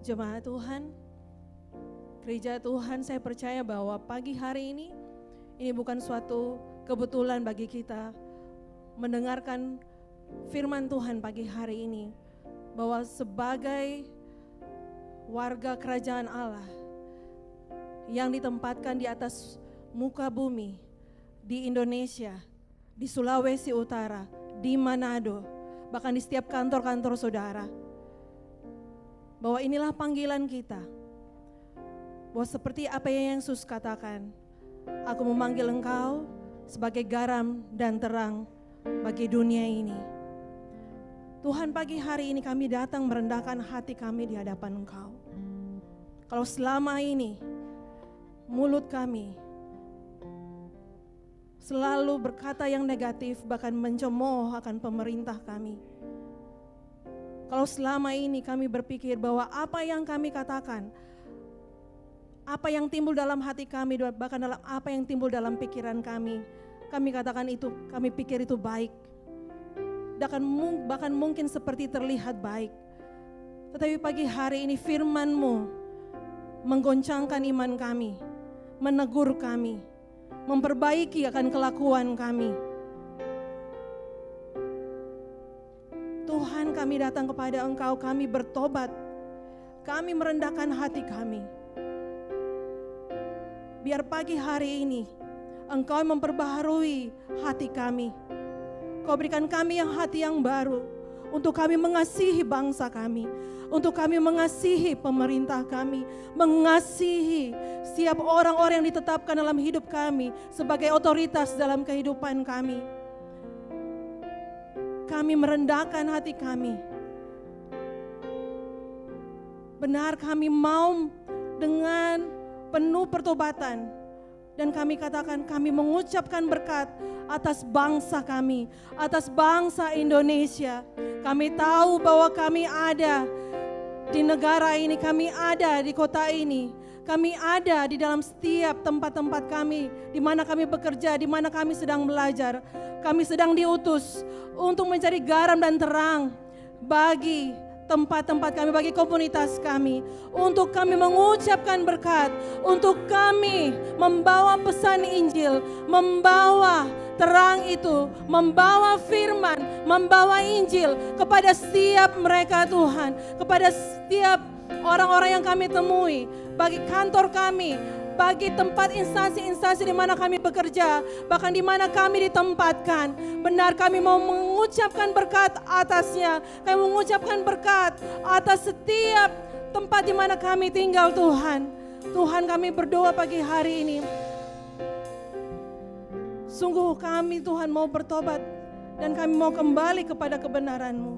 Jemaat Tuhan, gereja Tuhan, saya percaya bahwa pagi hari ini bukan suatu kebetulan bagi kita mendengarkan firman Tuhan pagi hari ini, bahwa sebagai warga kerajaan Allah yang ditempatkan di atas muka bumi, di Indonesia, di Sulawesi Utara, di Manado, bahkan di setiap kantor-kantor saudara, bahwa inilah panggilan kita, bahwa seperti apa yang Yesus katakan, aku memanggil engkau sebagai garam dan terang bagi dunia ini. Tuhan, pagi hari ini kami datang merendahkan hati kami di hadapan Engkau. Kalau selama ini mulut kami selalu berkata yang negatif, bahkan mencemooh akan pemerintah kami. Kalau selama ini kami berpikir bahwa apa yang kami katakan, apa yang timbul dalam hati kami, bahkan dalam apa yang timbul dalam pikiran kami katakan itu, kami pikir itu baik. Bahkan mungkin seperti terlihat baik. Tetapi pagi hari ini firman-Mu menggoncangkan iman kami, menegur kami, memperbaiki akan kelakuan kami. Tuhan, kami datang kepada Engkau, kami bertobat, kami merendahkan hati kami. Biar pagi hari ini Engkau memperbaharui hati kami. Kau berikan kami hati yang baru, untuk kami mengasihi bangsa kami, untuk kami mengasihi pemerintah kami, mengasihi setiap orang-orang yang ditetapkan dalam hidup kami sebagai otoritas dalam kehidupan kami. Kami merendahkan hati kami. Benar, kami mau dengan penuh pertobatan, dan kami katakan, kami mengucapkan berkat atas bangsa kami, atas bangsa Indonesia. Kami tahu bahwa kami ada di negara ini, kami ada di kota ini, kami ada di dalam setiap tempat-tempat kami, di mana kami bekerja, di mana kami sedang belajar. Kami sedang diutus untuk menjadi garam dan terang bagi tempat-tempat kami, bagi komunitas kami, untuk kami mengucapkan berkat, untuk kami membawa pesan Injil, membawa terang itu, membawa firman, membawa Injil kepada setiap mereka Tuhan, kepada setiap orang-orang yang kami temui, bagi kantor kami, bagi tempat instansi-instansi di mana kami bekerja, bahkan di mana kami ditempatkan. Benar, kami mau mengucapkan berkat atasnya. Kami mengucapkan berkat atas setiap tempat di mana kami tinggal, Tuhan. Tuhan, kami berdoa pagi hari ini. Sungguh kami, Tuhan, mau bertobat dan kami mau kembali kepada kebenaran-Mu.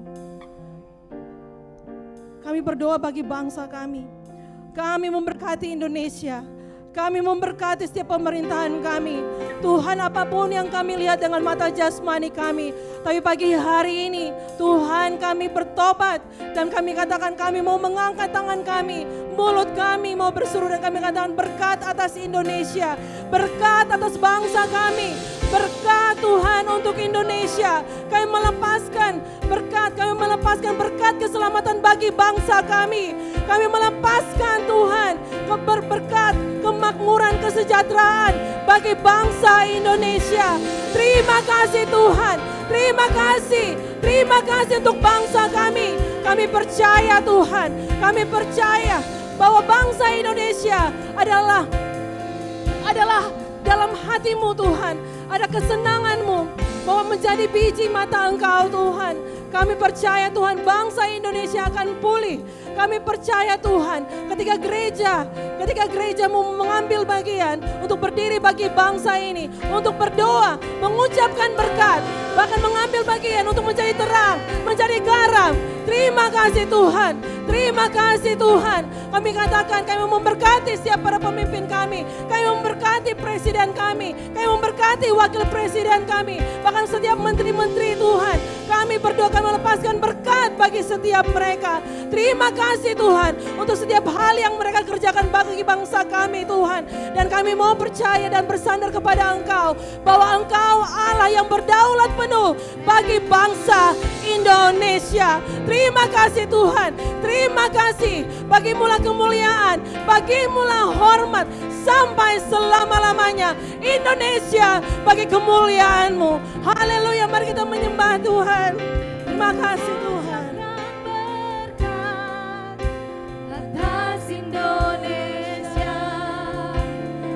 Kami berdoa bagi bangsa kami. Kami memberkati Indonesia. Kami memberkati setiap pemerintahan kami. Tuhan, apapun yang kami lihat dengan mata jasmani kami, tapi pagi hari ini Tuhan, kami bertobat dan kami katakan kami mau mengangkat tangan kami, mulut kami mau berseru dan kami katakan berkat atas Indonesia, berkat atas bangsa kami, berkat Tuhan untuk Indonesia. Kami melepaskan berkat keselamatan bagi bangsa kami. Kami melepaskan Tuhan berkat kemakmuran, kesejahteraan bagi bangsa Indonesia. Terima kasih Tuhan, terima kasih untuk bangsa kami. Kami percaya Tuhan, kami percaya bahwa bangsa Indonesia adalah dalam hati-Mu Tuhan, ada kesenangan-Mu bahwa menjadi biji mata Engkau Tuhan. Kami percaya Tuhan, bangsa Indonesia akan pulih. Kami percaya Tuhan, ketika gereja-Mu mengambil bagian untuk berdiri bagi bangsa ini, untuk berdoa, mengucapkan berkat, bahkan mengambil bagian untuk menjadi terang, menjadi garam. Terima kasih Tuhan, terima kasih Tuhan. Kami katakan kami memberkati setiap para pemimpin kami, kami memberkati presiden kami memberkati wakil presiden kami, bahkan setiap menteri-menteri Tuhan. Kami berdoa, kami melepaskan berkat bagi setiap mereka. Terima kasih Tuhan untuk setiap hal yang mereka kerjakan bagi bangsa kami Tuhan. Dan kami mau percaya dan bersandar kepada Engkau, bahwa Engkau Allah yang berdaulat penuh bagi bangsa Indonesia. Terima kasih Tuhan. Terima kasih. Bagimulah kemuliaan, bagimulah hormat sampai selama-lamanya. Indonesia, bagi kemuliaan-Mu. Haleluya, mari kita menyembah Tuhan. Terima kasih Tuhan. Berkat atas Indonesia,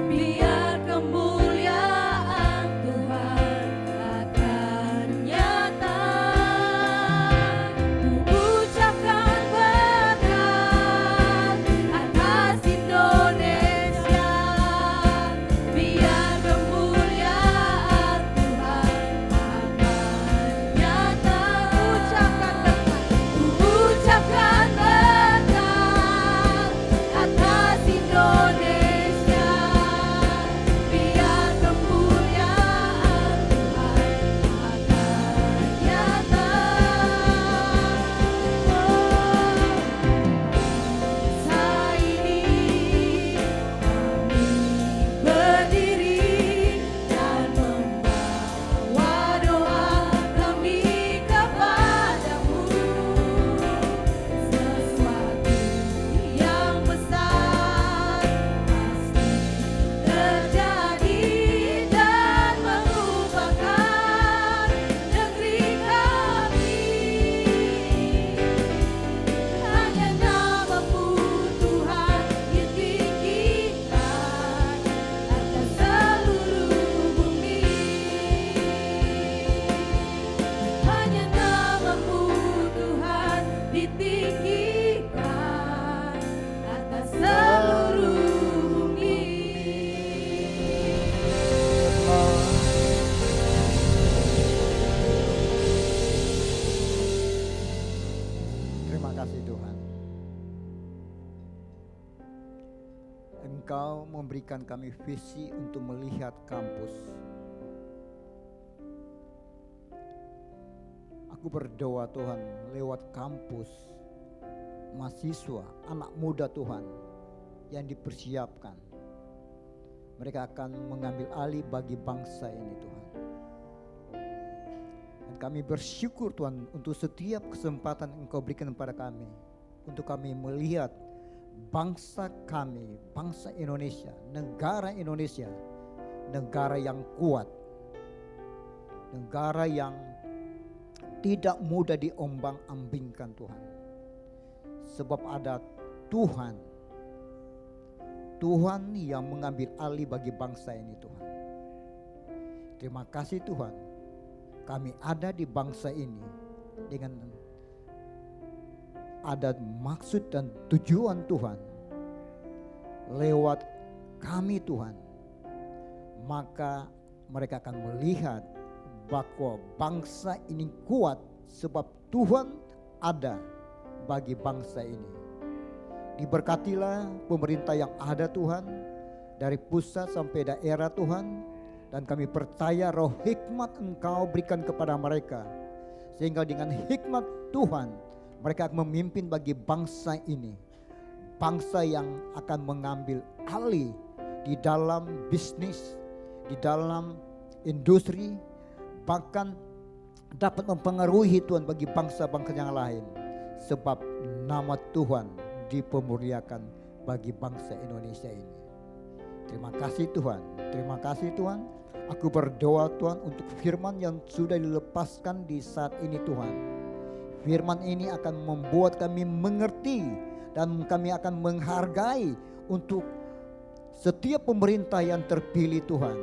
biar kemuliaan Tuhan akan nyata. Ku ucapkan berkat atas Indonesia, biar kemuliaan Tuhan akan nyata. Ucapkan berkat, ucapkan berkat atas Indonesia, biar kemuliaan Tuhan akan nyata. Saat ini kami berdiri dan membawa doa kami kepadamu. Sesuatu yang besar pasti terjadi dan mengubahkan negeri kami. Hanya nama-Mu Tuhan ditinggikan atas seluruh bumi. Hanya nama-Mu Tuhan ditinggikan atas seluruh bumi. Terima kasih Tuhan. Engkau memberikan kami visi untuk melihat kampus. Aku berdoa Tuhan, lewat kampus, mahasiswa, anak muda Tuhan yang dipersiapkan, mereka akan mengambil alih bagi bangsa ini Tuhan. Dan kami bersyukur Tuhan untuk setiap kesempatan Engkau berikan kepada kami, untuk kami melihat bangsa kami, bangsa Indonesia, negara Indonesia, negara yang kuat, negara yang tidak mudah diombang-ambingkan Tuhan. Sebab ada Tuhan, Tuhan yang mengambil alih bagi bangsa ini Tuhan. Terima kasih Tuhan, kami ada di bangsa ini dengan ada maksud dan tujuan Tuhan. Lewat kami Tuhan, maka mereka akan melihat bahwa bangsa ini kuat sebab Tuhan ada bagi bangsa ini. Diberkatilah pemerintah yang ada Tuhan, dari pusat sampai daerah Tuhan, dan kami percaya roh hikmat Engkau berikan kepada mereka, sehingga dengan hikmat Tuhan mereka akan memimpin bagi bangsa ini, bangsa yang akan mengambil alih di dalam bisnis, di dalam industri, bahkan dapat mempengaruhi Tuhan bagi bangsa-bangsa yang lain. Sebab nama Tuhan dipemuliakan bagi bangsa Indonesia ini. Terima kasih Tuhan, terima kasih Tuhan. Aku berdoa Tuhan untuk firman yang sudah dilepaskan di saat ini Tuhan. Firman ini akan membuat kami mengerti dan kami akan menghargai untuk setiap pemerintah yang terpilih Tuhan.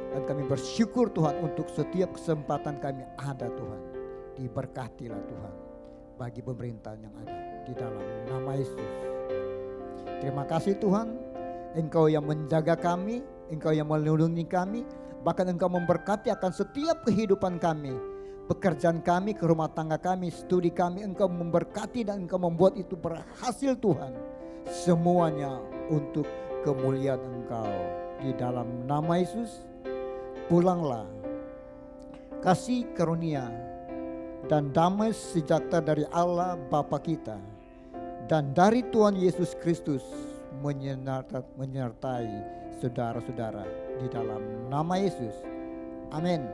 Dan kami bersyukur Tuhan untuk setiap kesempatan kami ada Tuhan. Diberkatilah Tuhan bagi pemerintahan yang ada di dalam nama Yesus. Terima kasih Tuhan, Engkau yang menjaga kami, Engkau yang melindungi kami, bahkan Engkau memberkati akan setiap kehidupan kami. Pekerjaan kami, ke rumah tangga kami, studi kami, Engkau memberkati dan Engkau membuat itu berhasil Tuhan. Semuanya untuk kemuliaan Engkau. Di dalam nama Yesus, pulanglah kasih karunia dan damai sejahtera dari Allah Bapa kita dan dari Tuhan Yesus Kristus menyertai saudara-saudara di dalam nama Yesus. Amin.